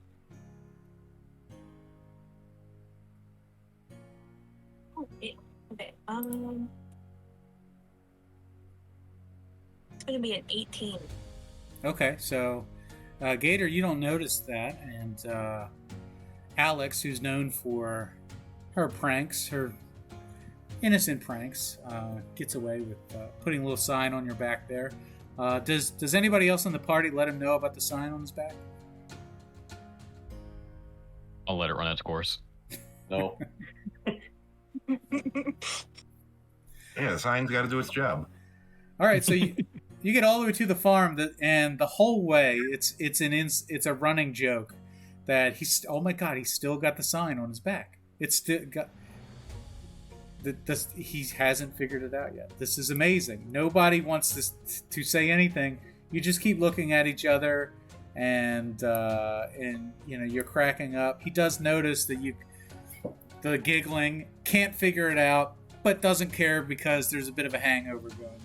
It's gonna be an 18. Okay, so Gator, you don't notice that, and Alex, who's known for her pranks, her innocent pranks, gets away with putting a little sign on your back there. Does anybody else in the party let him know about the sign on his back? I'll let it run its course. No. Yeah, the sign's got to do its job. All right, so you get all the way to the farm, and the whole way it's a running joke that he's still got the sign on his back. It's still got he hasn't figured it out yet. This is amazing. Nobody wants to say anything. You just keep looking at each other, and you're cracking up. He does notice that the giggling, can't figure it out, but doesn't care because there's a bit of a hangover going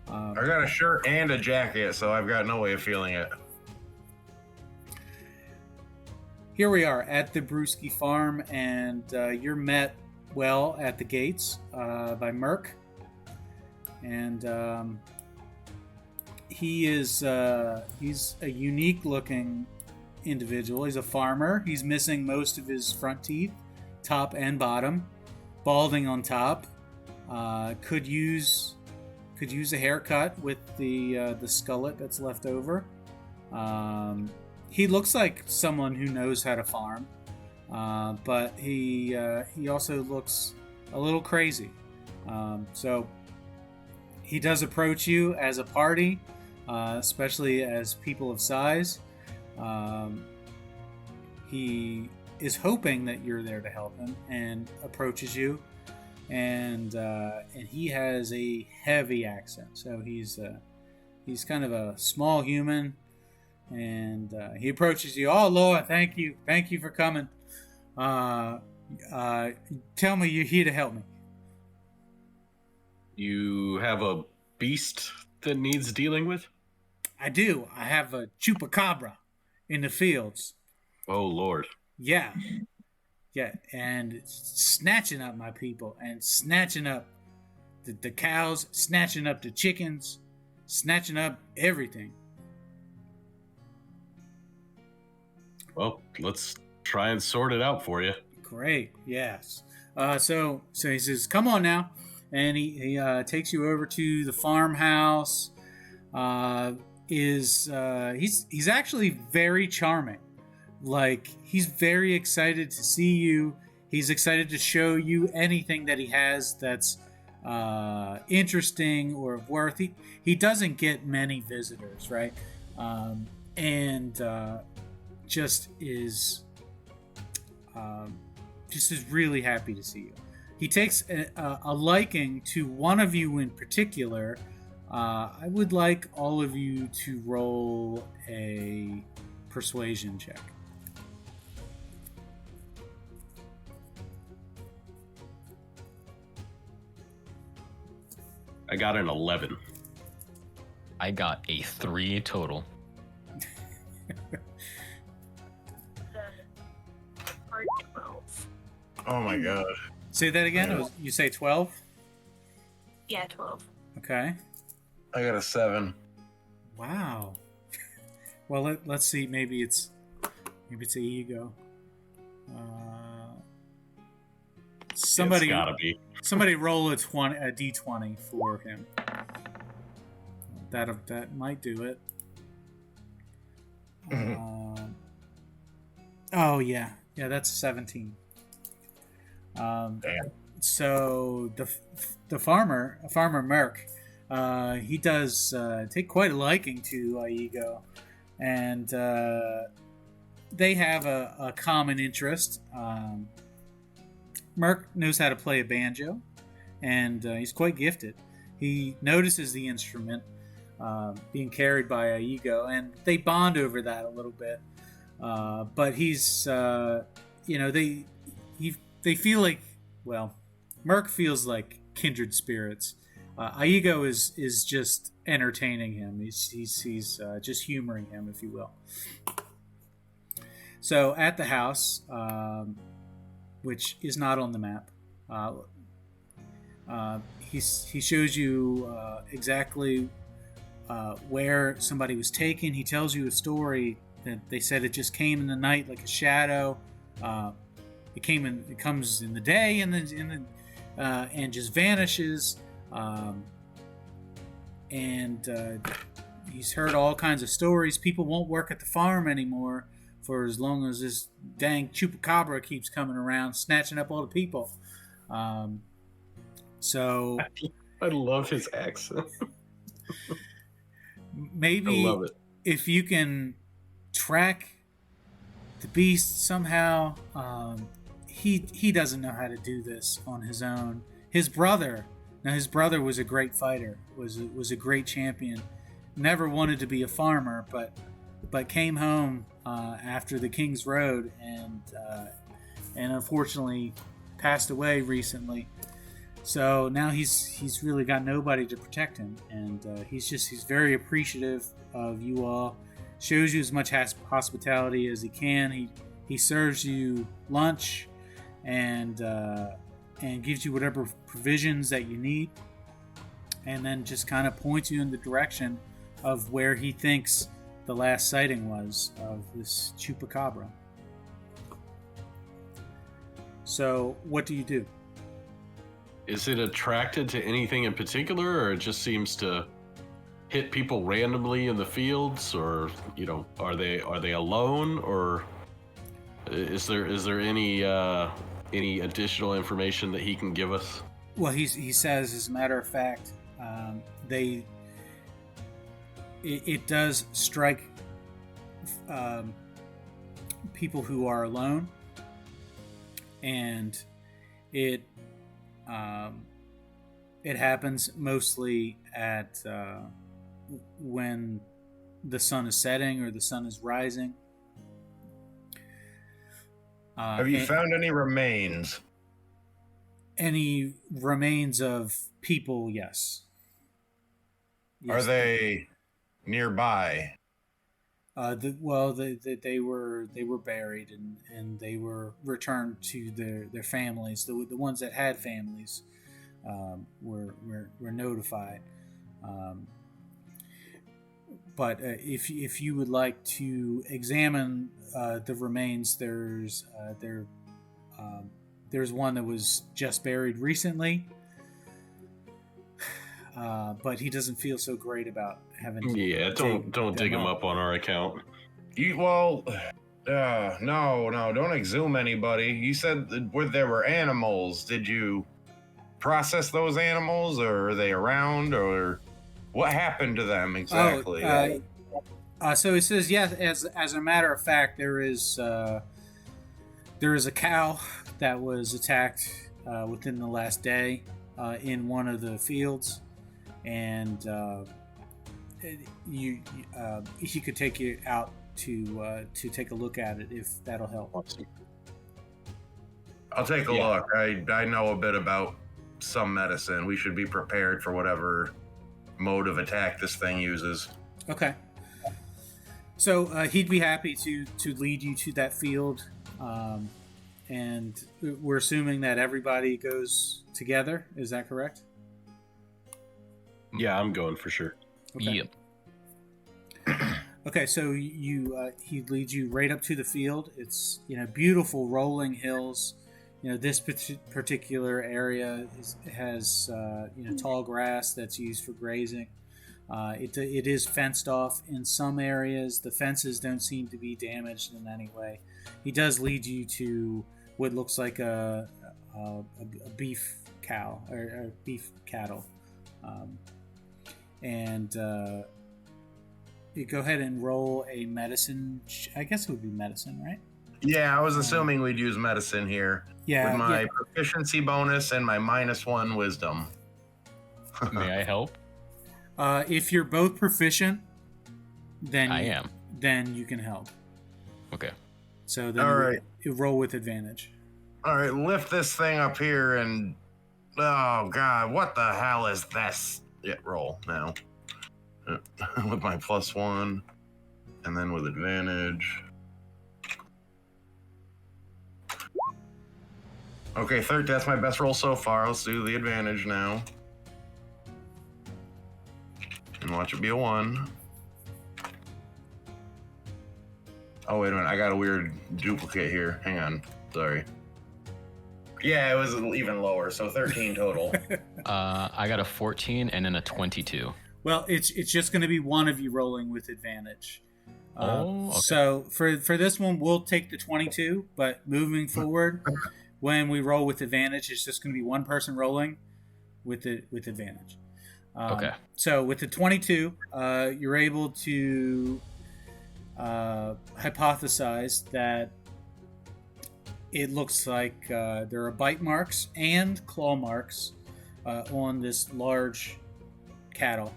on. I got a shirt and a jacket, so I've got no way of feeling it. Here we are at the Brewski farm, and you're met at the gates by Merc, and he's a unique looking individual. He's a farmer. He's missing most of his front teeth, top and bottom, balding on top. Could use a haircut with the skullet that's left over. He looks like someone who knows how to farm, but he also looks a little crazy. So he does approach you as a party, especially as people of size. He is hoping that you're there to help him and approaches you, and he has a heavy accent. So he's kind of a small human, and he approaches you. "Oh Lord, thank you for coming. Tell me you're here to help me." You have a beast that needs dealing with? I do. I have a chupacabra in the fields. Oh, Lord. Yeah. Yeah. And it's snatching up my people and snatching up the cows, snatching up the chickens, snatching up everything. Well, let's try and sort it out for you. Great. Yes. So he says, "Come on now," and he takes you over to the farmhouse. He's actually very charming. Like, he's very excited to see you. He's excited to show you anything that he has that's interesting or of worth. He doesn't get many visitors, right? Just is really happy to see you. He takes a liking to one of you in particular. I would like all of you to roll a persuasion check. I got an 11. I got a 3 total. Oh my god. Say that again. You say 12? Yeah, 12. Okay. I got a 7. Wow. Well, let's see. Maybe it's a ego. Somebody It's gotta be. Somebody roll a d20 for him. That might do it. Oh yeah, that's 17. Damn. So the farmer Merc, he does take quite a liking to Iego, and they have a common interest. Merc knows how to play a banjo, and he's quite gifted. He notices the instrument being carried by Iego, and they bond over that a little bit. But he's, they feel like, well, Merc feels like kindred spirits. Iego is just entertaining him. He's just humoring him, if you will. So at the house, which is not on the map, he shows you exactly where somebody was taken. He tells you a story that they said it just came in the night like a shadow. It comes in the day and just vanishes. He's heard all kinds of stories. People won't work at the farm anymore for as long as this dang chupacabra keeps coming around, snatching up all the people. So I love his accent. maybe I love it. if you can track the beast somehow. He doesn't know how to do this on his own. His brother was a great fighter, was a great champion. Never wanted to be a farmer, but came home after the King's Road and unfortunately passed away recently. So now he's really got nobody to protect him, and he's very appreciative of you all. Shows you as much hospitality as he can. He serves you lunch and gives you whatever provisions that you need, and then just kind of points you in the direction of where he thinks the last sighting was of this chupacabra. So what do you do? Is it attracted to anything in particular, or it just seems to hit people randomly in the fields, or are they alone, or is there any additional information that he can give us? Well, he says, as a matter of fact, it does strike people who are alone, and it happens mostly at when the sun is setting or the sun is rising. Have you found any remains? Any remains of people, yes. Are Yes, they nearby? they were buried and they were returned to their families. The ones that had families were notified. Um, but if you would like to examine the remains, there's one that was just buried recently. But he doesn't feel so great about having to don't dig him up on our account. No, don't exhume anybody. You said there were animals. Did you process those animals, or are they around, or what happened to them exactly? So it says, yes, as a matter of fact, there is a cow that was attacked within the last day in one of the fields. And he could take you out to take a look at it if that'll help. I'll take a look. I know a bit about some medicine. We should be prepared for whatever mode of attack this thing uses. Okay. So he'd be happy to lead you to that field, and we're assuming that everybody goes together. Is that correct? Yeah, I'm going for sure. Okay. Yep. Okay, so he leads you right up to the field. It's beautiful rolling hills. This particular area has tall grass that's used for grazing. It is fenced off in some areas. The fences don't seem to be damaged in any way. He does lead you to what looks like a beef cow or beef cattle. And you go ahead and roll a medicine. I guess it would be medicine, right? Yeah, I was assuming we'd use medicine here. Yeah. With my proficiency bonus and my -1 wisdom. May I help? If you're both proficient, then I am. Then you can help. Okay. So then All right. you roll with advantage. All right, lift this thing up here and... Oh, God, what the hell is this? Yeah, roll now. With my +1, and then with advantage. Okay, third, that's my best roll so far. Let's do the advantage now. And watch it be a 1. Oh, wait a minute. I got a weird duplicate here. Hang on. Sorry. Yeah, it was even lower, so 13 total. I got a 14 and then a 22. Well, it's just going to be one of you rolling with advantage. Okay. So for this one, we'll take the 22, but moving forward, when we roll with advantage, it's just going to be one person rolling with advantage. Okay. So with the 22, you're able to hypothesize that it looks like there are bite marks and claw marks on this large cattle.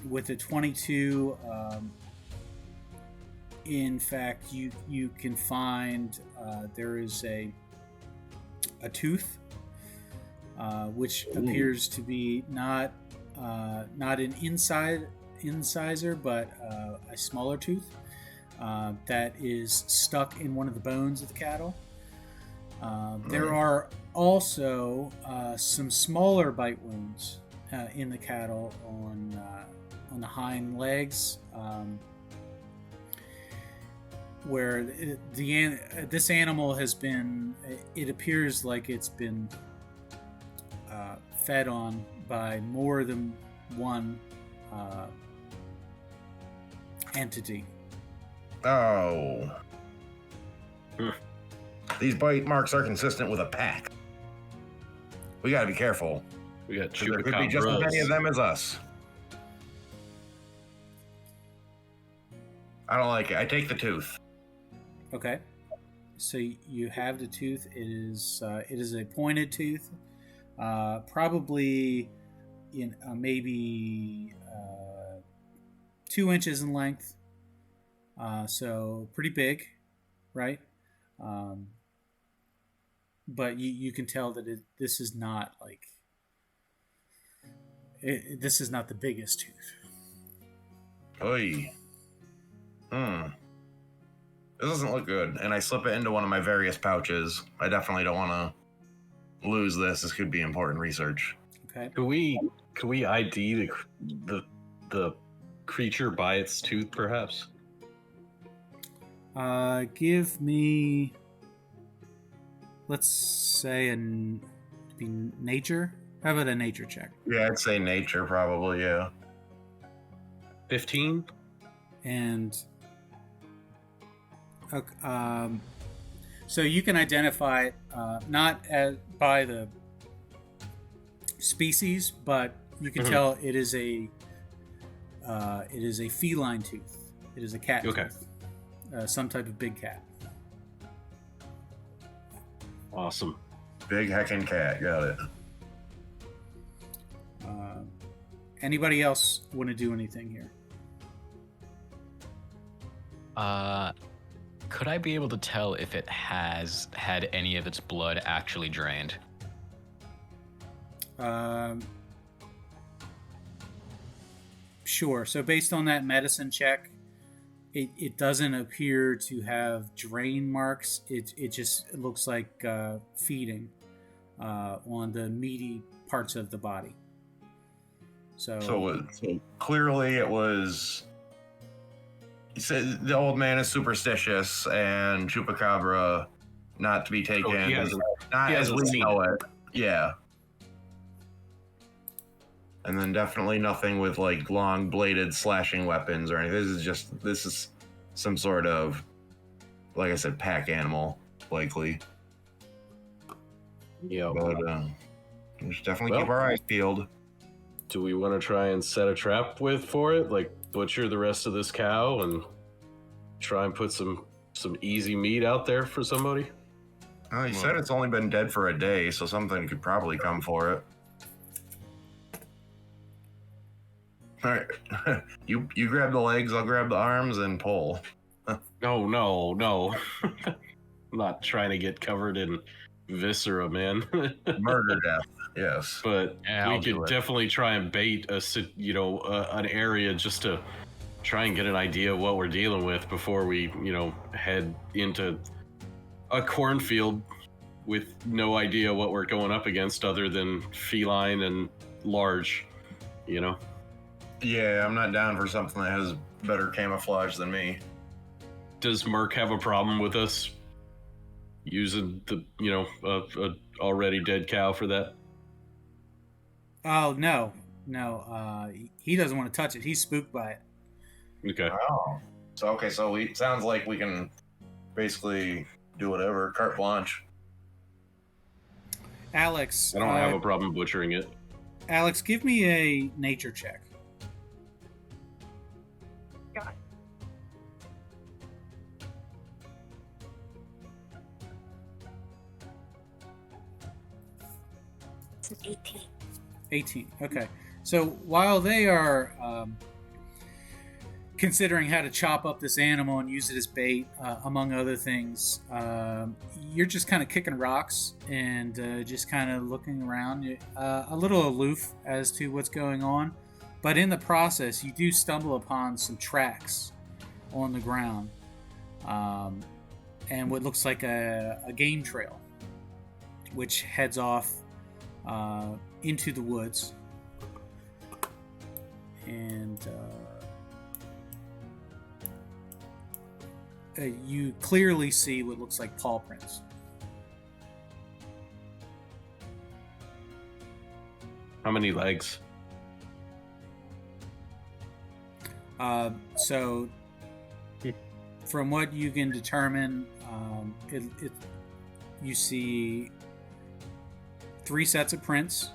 With the 22, in fact, you can find there is a tooth, which appears to be not an incisor, but a smaller tooth that is stuck in one of the bones of the cattle. There are also some smaller bite wounds in the cattle on the hind legs, where this animal has been. It appears like it's been fed on by more than one entity. Oh. These bite marks are consistent with a pack. We gotta be careful. We got There could be just as many of them as us. I don't like it. I take the tooth. Okay. So you have the tooth. It is a pointed tooth, probably maybe 2 inches in length. So pretty big, right? But you can tell that this is not like this is not the biggest tooth. Oy. This doesn't look good. And I slip it into one of my various pouches. I definitely don't want to lose this. This could be important research. Okay. Could we ID the creature by its tooth, perhaps? Give me, let's say, be nature. How about a nature check? Yeah, I'd say nature probably, yeah. 15? And so you can identify it not by the species, but you can tell it is a feline tooth. It is a cat tooth. Some type of big cat. Awesome. Big heckin' cat, got it. Anybody else want to do anything here? Could I be able to tell if it has had any of its blood actually drained? Sure. So based on that medicine check, it doesn't appear to have drain marks. It just looks like feeding on the meaty parts of the body. So clearly it was. He said the old man is superstitious and chupacabra not to be taken. Not as we know it. Yeah. And then definitely nothing with like long bladed slashing weapons or anything. This is some sort of, like I said, pack animal, likely. Yeah. But we should definitely keep our eyes peeled. Do we want to try and set a trap for it? Like butcher the rest of this cow and try and put some easy meat out there for somebody? He said it's only been dead for a day, so something could probably come for it. All right, you grab the legs, I'll grab the arms and pull. No. I'm not trying to get covered in viscera, man. Murder death, yes. But Yeah, we I'll do could it. definitely try and bait an area just to try and get an idea of what we're dealing with before we, head into a cornfield with no idea what we're going up against other than feline and large, Yeah, I'm not down for something that has better camouflage than me. Does Merc have a problem with us using the, a already dead cow for that? Oh no. He doesn't want to touch it. He's spooked by it. Okay. Oh. So sounds like we can basically do whatever, carte blanche. Alex. I don't have a problem butchering it. Alex, give me a nature check. God. It's an 18. 18. Okay. So while they are considering how to chop up this animal and use it as bait, among other things, you're just kind of kicking rocks and just kind of looking around, a little aloof as to what's going on. But in the process, you do stumble upon some tracks on the ground and what looks like a game trail, which heads off into the woods. And you clearly see what looks like paw prints. How many legs? So, from what you can determine, you see 3 sets of prints,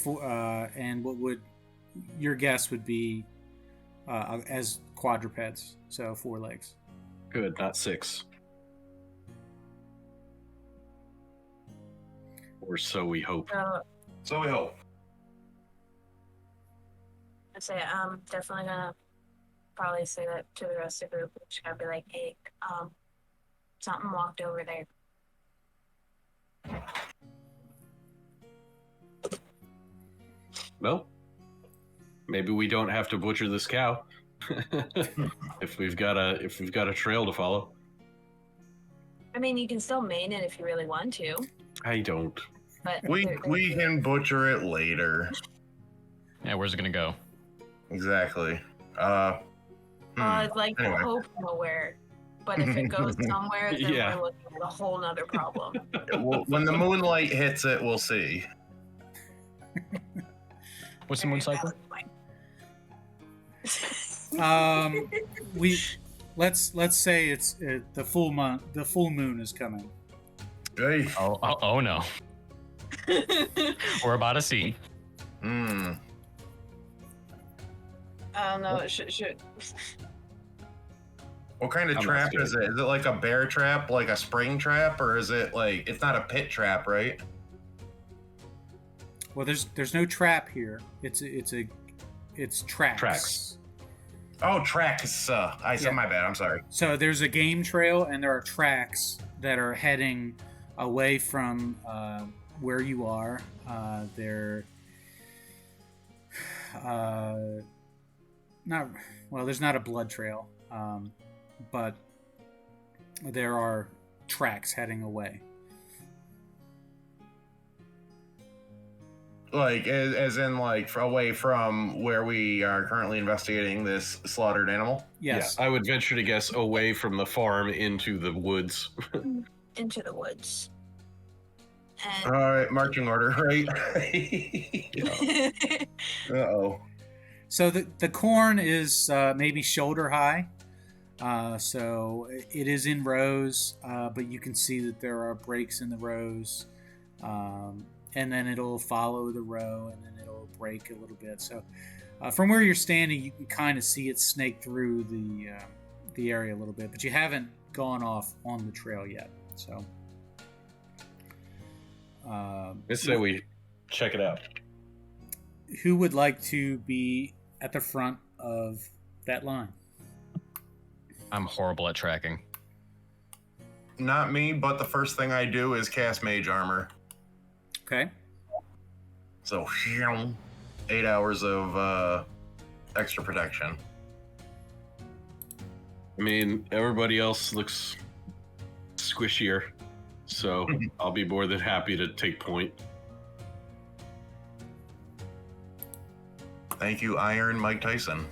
and what would your guess would be as quadrupeds, so 4 legs. Good, not 6. Or so we hope. So we hope. I'd say I'm definitely gonna probably say that to the rest of the group, which I'd be like, hey, something walked over there. Well, maybe we don't have to butcher this cow if we've got a trail to follow. I mean, you can still main it if you really want to, I don't. but We can butcher it later. Yeah, where's it gonna go? Exactly. it's like Anyway. the hope nowhere. But if it goes somewhere, then Yeah. we're looking at a whole nother problem. When the moonlight hits it, we'll see. What's the moon cycle? Let's say it's the full month. The full moon is coming. Hey. Oh no. We're about to see. I don't know. Should. What kind of I'm trap not is it? Is it like a bear trap, like a spring trap, or is it like it's not a pit trap, right? Well, there's no trap here. It's tracks. Tracks. Oh, tracks. I said Yeah. my bad. I'm sorry. So there's a game trail, and there are tracks that are heading away from where you are. They're not well. There's not a blood trail, but there are tracks heading away. Like, as in, like, away from where we are currently investigating this slaughtered animal. Yes. Yeah, I would venture to guess away from the farm into the woods. Into the woods. All right, marching order, right? Uh-oh. So the corn is maybe shoulder high. So it is in rows, but you can see that there are breaks in the rows. And then it'll follow the row, and then it'll break a little bit. So from where you're standing, you can kind of see it snake through the area a little bit, but you haven't gone off on the trail yet. So Let's say we check it out. who would like to be at the front of that line? I'm horrible at tracking. Not me, but the first thing I do is cast mage armor. Okay. So, 8 hours of extra protection. I mean, everybody else looks squishier, so I'll be more than happy to take point. Thank you, Iron Mike Tyson.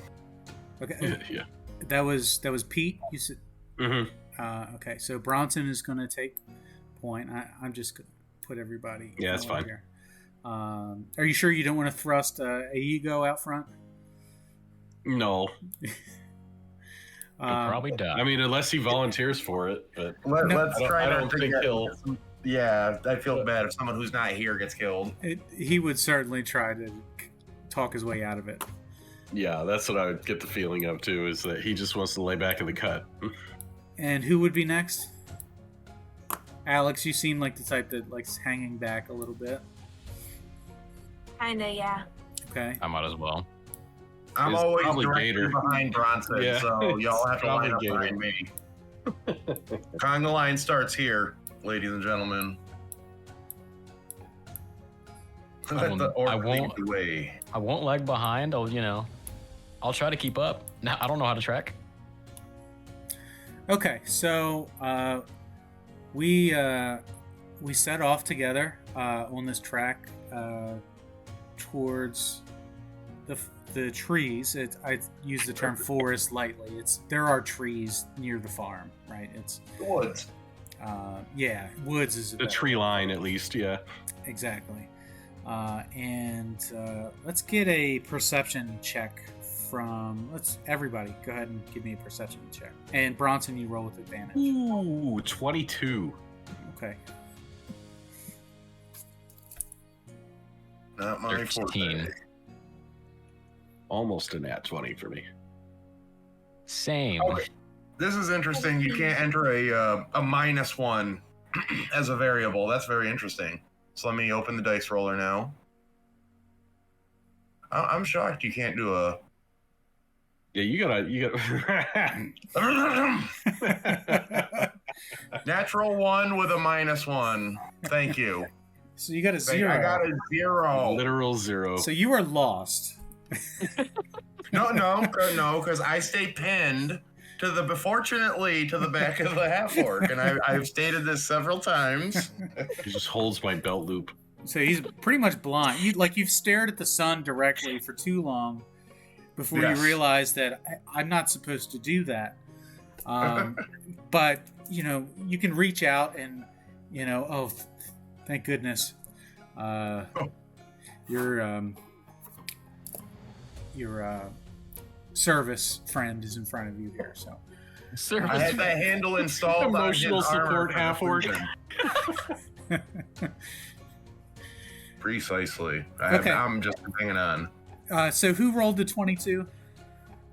Okay. Yeah. That was Pete. You said. Mm-hmm. Okay. So Bronson is going to take point. I'm just going to put everybody. Yeah, that's fine. Here. Are you sure you don't want to thrust a ego out front? No, You'll probably die. I mean, unless he volunteers for it, but Let's try I not don't to think get. he'll. Yeah, I feel bad if someone who's not here gets killed. He would certainly try to talk his way out of it. Yeah, that's what I would get the feeling of too. Is that he just wants to lay back in the cut. And who would be next? Alex, you seem like the type that likes hanging back a little bit. Kinda, yeah. Okay. I might as well. I'm It's always probably directly Gator. behind Bronson, Yeah, so y'all have it's to line up probably behind me. Conga line starts here, ladies and gentlemen. Let the orc lead the way. I won't lag behind. I'll try to keep up. Now I don't know how to track. Okay, so we set off together on this track towards the trees. I use the term forest lightly. There are trees near the farm, right? It's Woods. Yeah, woods is The tree line, at least, yeah. exactly. And let's get a perception check from. Everybody go ahead and give me a perception check. And Bronson, you roll with advantage. Ooh, 22. Okay. Not my 13. forte. Almost a nat 20 for me. Same. Okay. This is interesting. You can't enter a -1 as a variable. That's very interesting. So let me open the dice roller now. I'm shocked you can't do a. Yeah, you gotta. Natural 1 with a -1. Thank you. So you got a 0. I got a 0. Literal 0. So you are lost. No, because I stay pinned fortunately to the back of the half orc, and I've stated this several times. He just holds my belt loop. So he's pretty much blind. You've stared at the sun directly for too long before Yes. you realize that I'm not supposed to do that. But you can reach out and thank goodness, your service friend is in front of you here. So I had that handle installed. Emotional on his armor support for half the orc. reason. Precisely. Okay. I'm just hanging on. so who rolled the 22?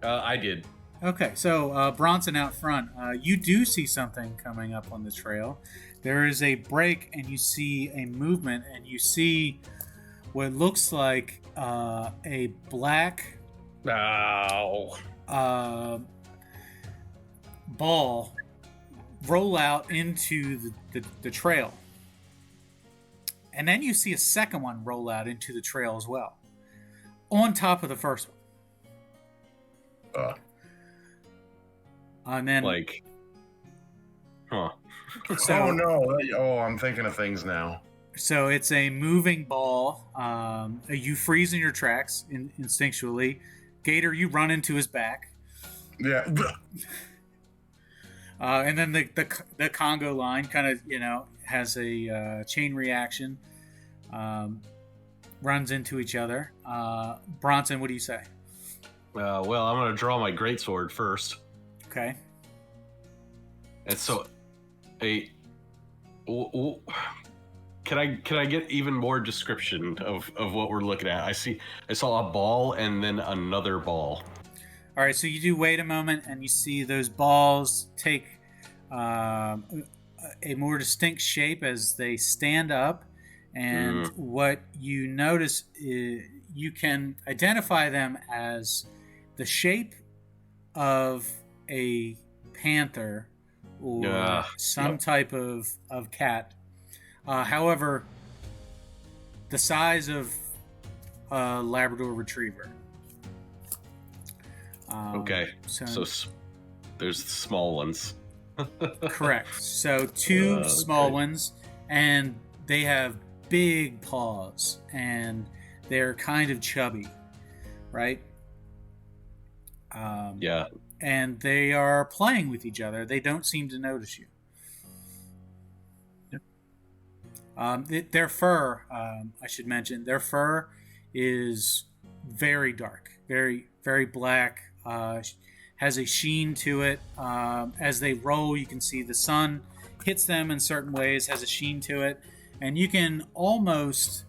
I did. Okay, so Bronson out front, you do see something coming up on the trail. There is a break, and you see a movement, and you see what looks like a black Ow. ball roll out into the trail. And then you see a second one roll out into the trail as well, on top of the first one. And then, Huh. so, Oh no! Oh, I'm thinking of things now. So it's a moving ball. You freeze in your tracks instinctually. Gator, you run into his back. Yeah. And then the Congo line kind of, has a chain reaction. Runs into each other. Bronson, what do you say? Well, I'm going to draw my greatsword first. Okay. And so, can I get even more description of what we're looking at? I saw a ball and then another ball. All right, so you do wait a moment, and you see those balls take a more distinct shape as they stand up. And what you notice is you can identify them as the shape of a panther or some type of cat. However, the size of a Labrador Retriever. Okay, so there's the small ones. Correct. So two small ones, and they have big paws, and they're kind of chubby, right? Yeah. And they are playing with each other. They don't seem to notice you. Yep. Their fur, I should mention, their fur is very dark, very, very black, has a sheen to it. As they roll, you can see the sun hits them in certain ways, has a sheen to it. And you can almost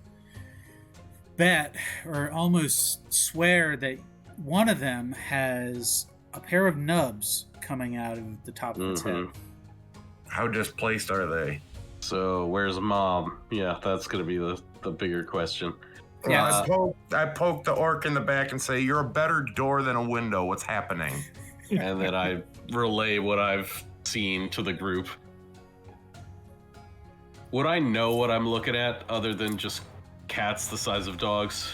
bet or almost swear that one of them has a pair of nubs coming out of the top of its head. How displaced are they? So where's mom? Yeah, that's going to be the bigger question. Yeah. I poke the orc in the back and say, "You're a better door than a window. What's happening?" And then I relay what I've seen to the group. Would I know what I'm looking at other than just cats the size of dogs?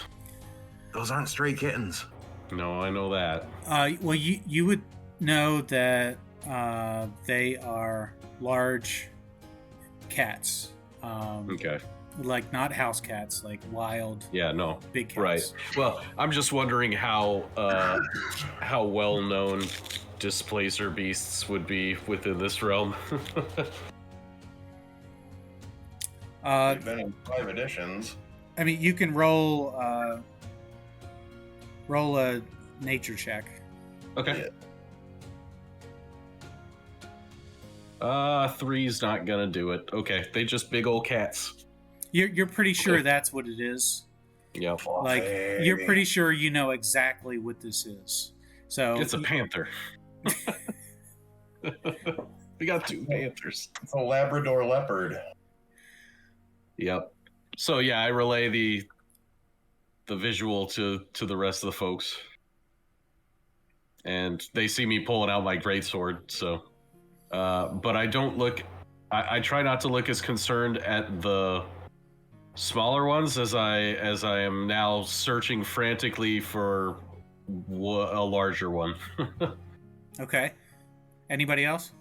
Those aren't stray kittens. No, I know that. Well, you would know that they are large cats. Okay. Like not house cats, like wild, Yeah, no. big cats. Right. Well, I'm just wondering how well-known displacer beasts would be within this realm. They've been in 5 editions. I mean, you can roll a nature check. Okay. Yeah. 3's not gonna do it. Okay, they just big old cats. You're pretty sure that's what it is. Yep. Like you're pretty sure you know exactly what this is. So It's a panther. We got 2 panthers. It's a Labrador leopard. Yep. So yeah, I relay the visual to the rest of the folks, and they see me pulling out my greatsword. So but I don't look. I try not to look as concerned at the smaller ones as I am now searching frantically for a larger one. Okay. Anybody else?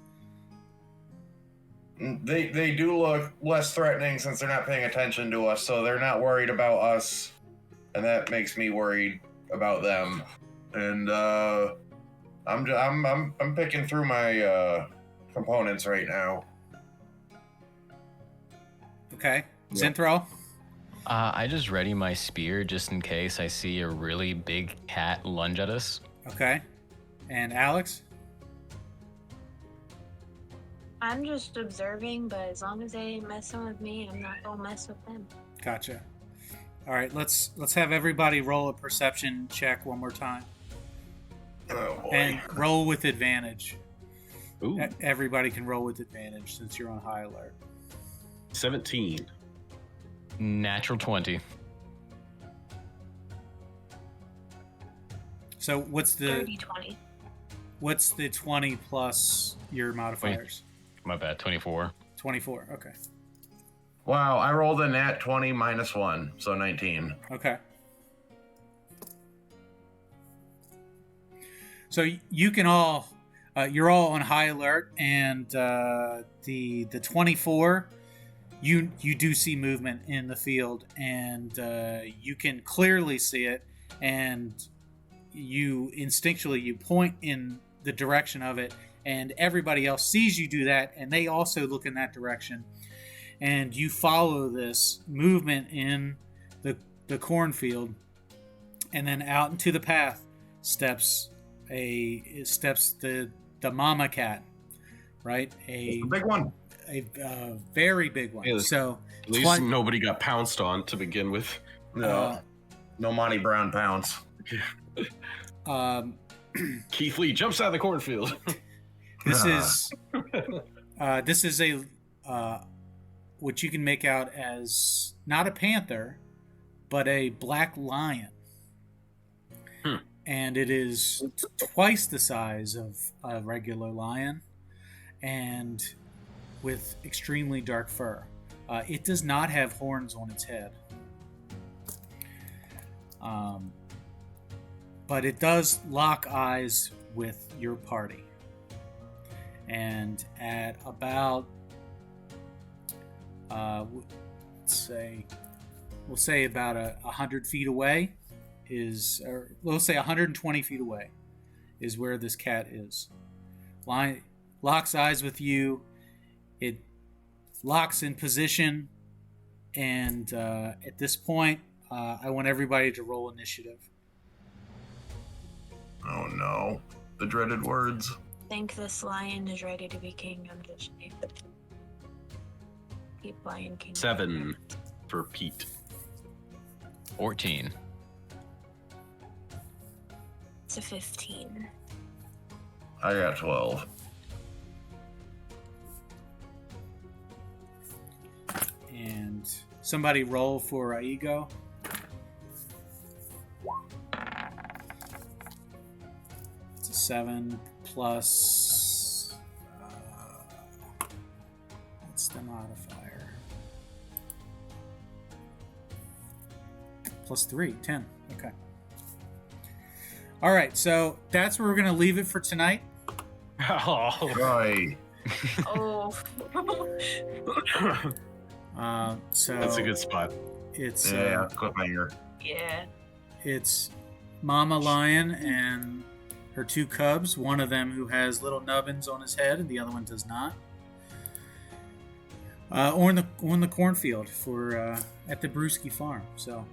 They do look less threatening since they're not paying attention to us, so they're not worried about us, and that makes me worried about them. And I'm picking through my components right now. Okay. Zinthro? I just ready my spear just in case I see a really big cat lunge at us. Okay. And Alex? I'm just observing, but as long as they ain't messing with me, I'm not gonna mess with them. Gotcha. All right, let's have everybody roll a perception check one more time. Oh boy. And roll with advantage. Ooh, Everybody can roll with advantage since you're on high alert. 17. Natural 20. So what's the 30-20. 20 plus your modifiers? My bad, 24. 24. Okay. Wow, I rolled a nat 20 minus 1, so 19. Okay. So you can all, you're all on high alert, and the 24, you do see movement in the field, and you can clearly see it, and you instinctually you point in the direction of it, and everybody else sees you do that, and they also look in that direction, and you follow this movement in the cornfield, and then out into the path steps the mama cat, right? It's the big one. A very big one. Yeah, so At least nobody got pounced on to begin with. No, no Monty Brown pounce. Keith Lee jumps out of the cornfield. This is a what you can make out as not a panther, but a black lion. And it is twice the size of a regular lion, and with extremely dark fur. It does not have horns on its head. But it does lock eyes with your party. And at about, we'll say about 100 feet away or we'll say 120 feet away is where this cat is. Locks eyes with you. It locks in position, and at this point, I want everybody to roll initiative. Oh no, the dreaded words. I think this lion is ready to be king. I'm just keep Lion King. 7 for Pete. 14. It's a 15. I got 12. And somebody roll for Aigo. It's a 7 plus. What's the modifier? Plus 3, 10. Okay. All right, so that's where we're going to leave it for tonight. Oh. Right. Oh. So That's a good spot. It's Yeah, cliffhanger. Yeah. it's Mama Lion and her 2 cubs. One of them who has little nubbins on his head, and the other one does not. On the cornfield for at the Brewski farm. So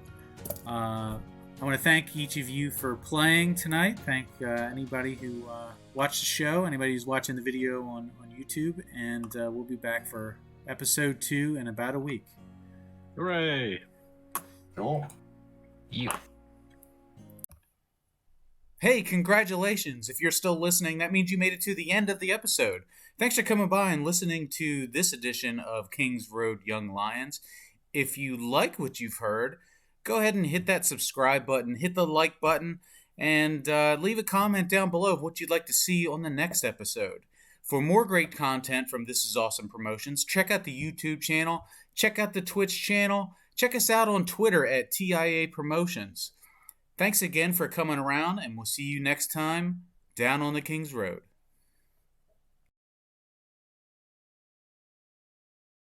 I want to thank each of you for playing tonight. Thank anybody who watched the show, anybody who's watching the video on YouTube, and we'll be back for episode 2 in about a week. Hooray! Cool. You. Hey, congratulations! If you're still listening, that means you made it to the end of the episode. Thanks for coming by and listening to this edition of Kings Road Young Lions. If you like what you've heard, go ahead and hit that subscribe button, hit the like button, and leave a comment down below of what you'd like to see on the next episode. For more great content from This Is Awesome Promotions, check out the YouTube channel, check out the Twitch channel, check us out on Twitter at TIA Promotions. Thanks again for coming around, and we'll see you next time down on the King's Road.